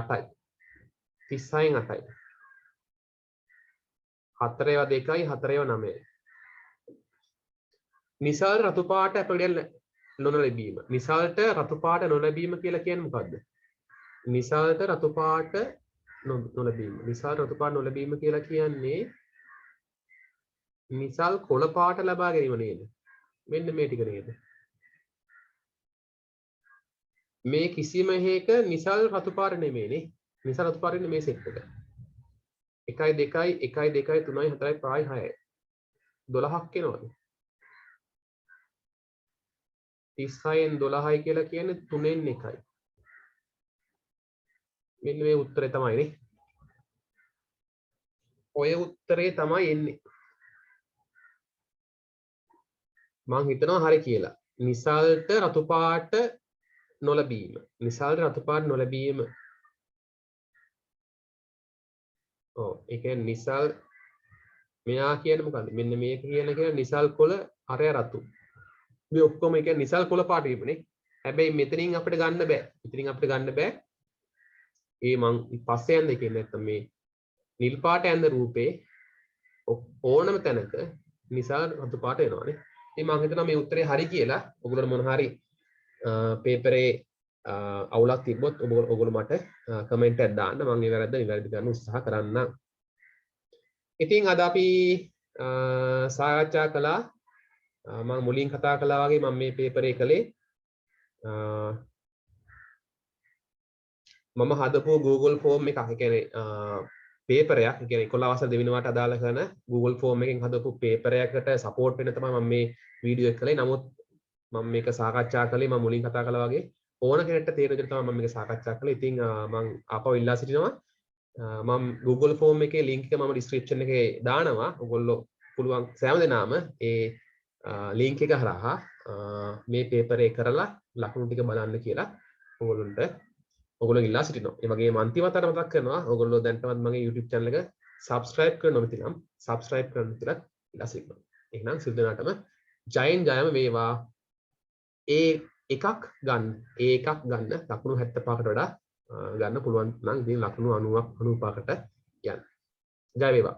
8යි 36න් 8යි 4 2යි 4 9යි නිසල් රතු පාට අපිට නොලැබීම නිසල්ට රතු පාට නොලැබීම කියලා කියන්නේ මොකද්ද නිසල්ට රතු පාට නොලැබීම නිසල් රතු පාට නොලැබීම කියලා කියන්නේ නිසල් කොළ පාට ලබා ගැනීම නේද මෙන්න මේ ටික නේද මේ කිසිම හේක නිසල් රතු පාට නෙමෙයිනේ නිසල් රතු පාට ඉන්නේ මේ සෙට් එක 1 2 1 2 3 4 5 6 12ක් එනවද 36න් 12යි කියලා කියන්නේ 3න් 1යි මෙන්න මේ උත්තරේ තමයි නේ ඔය උත්තරේ තමයි එන්නේ මං හිතනවා හරි කියලා නිසල්ට රතු පාට නොලැබීම නිසල්ට රතු පාට නොලැබීම ඔව් ඒ කියන්නේ නිසල් මෙයා කියන්නේ මොකද්ද මෙන්න මේක කියන නිසල් කොළ අරය රතු මේ ඔක්කොම ඒ කියන්නේ නිසල් කොළ පාට වීමනේ හැබැයි මෙතනින් අපිට ගන්න බෑ ඒ මං පස්සේ යන්න කියන්නේ නැත්තම් මේ නිල් පාට යන රූපේ ඕනම තැනක නිසල් රතු පාට එනවානේ ඉතින් මම හිතනවා මේ උත්තරේ හරි කියලා ඔයගොල්ලෝ මොන හරි පේපරේ අවුලක් තිබ්බොත් ඔයගොල්ලෝ මට කමෙන්ට් එකක් දාන්න මම ඒ වැරද්ද නිවැරදි කරන්න උත්සාහ කරන්නම් ඉතින් අද අපි සාකච්ඡා කළා මම මුලින් කතා කළා වගේ මම මේ පේපරේ කළේ මම හදපු Google form එකක් ඒ කියන්නේ පේපරයක් ඒ කියන්නේ 11 වසර දෙවෙනිවට අදාළ කරන Google form එකෙන් හදපු පේපරයකට සපෝට් වෙන්න තමයි මම මේ වීඩියෝ එක කළේ. නමුත් මම මේක සාකච්ඡා කළේ මම මුලින් කතා කළා වගේ ඕන කෙනෙක්ට තේරෙන විදිහට තමයි මම මේක සාකච්ඡා කළේ. ඉතින් මම ආපහු ඉල්ලා සිටිනවා මම Google form එකේ link එක මම description එකේ දානවා. ඔයගොල්ලෝ පුළුවන් සෑම දෙනාම ඒ link එක හරහා මේ පේපරේ කරලා ලකුණු ටික බලන්න කියලා ඔයගොල්ලෝ ඉල්ලා සිටිනවා. ඒ වගේම අන්තිමට මතක් කරනවා ඔයගොල්ලෝ දැන්ටමත් මගේ YouTube channel එක subscribe කරන්න ඕනේ නම් subscribe කරන්න කියලා ඉල්ලා සිටිනවා. එහෙනම් සිල් දෙනාටම ජයෙන් ජයම වේවා. ඒ එකක් ගන්න ලකුණු 75කට වඩා ගන්න පුළුවන් නම් ඉතින් ලකුණු 90ක් 95කට යන්න. ජය වේවා.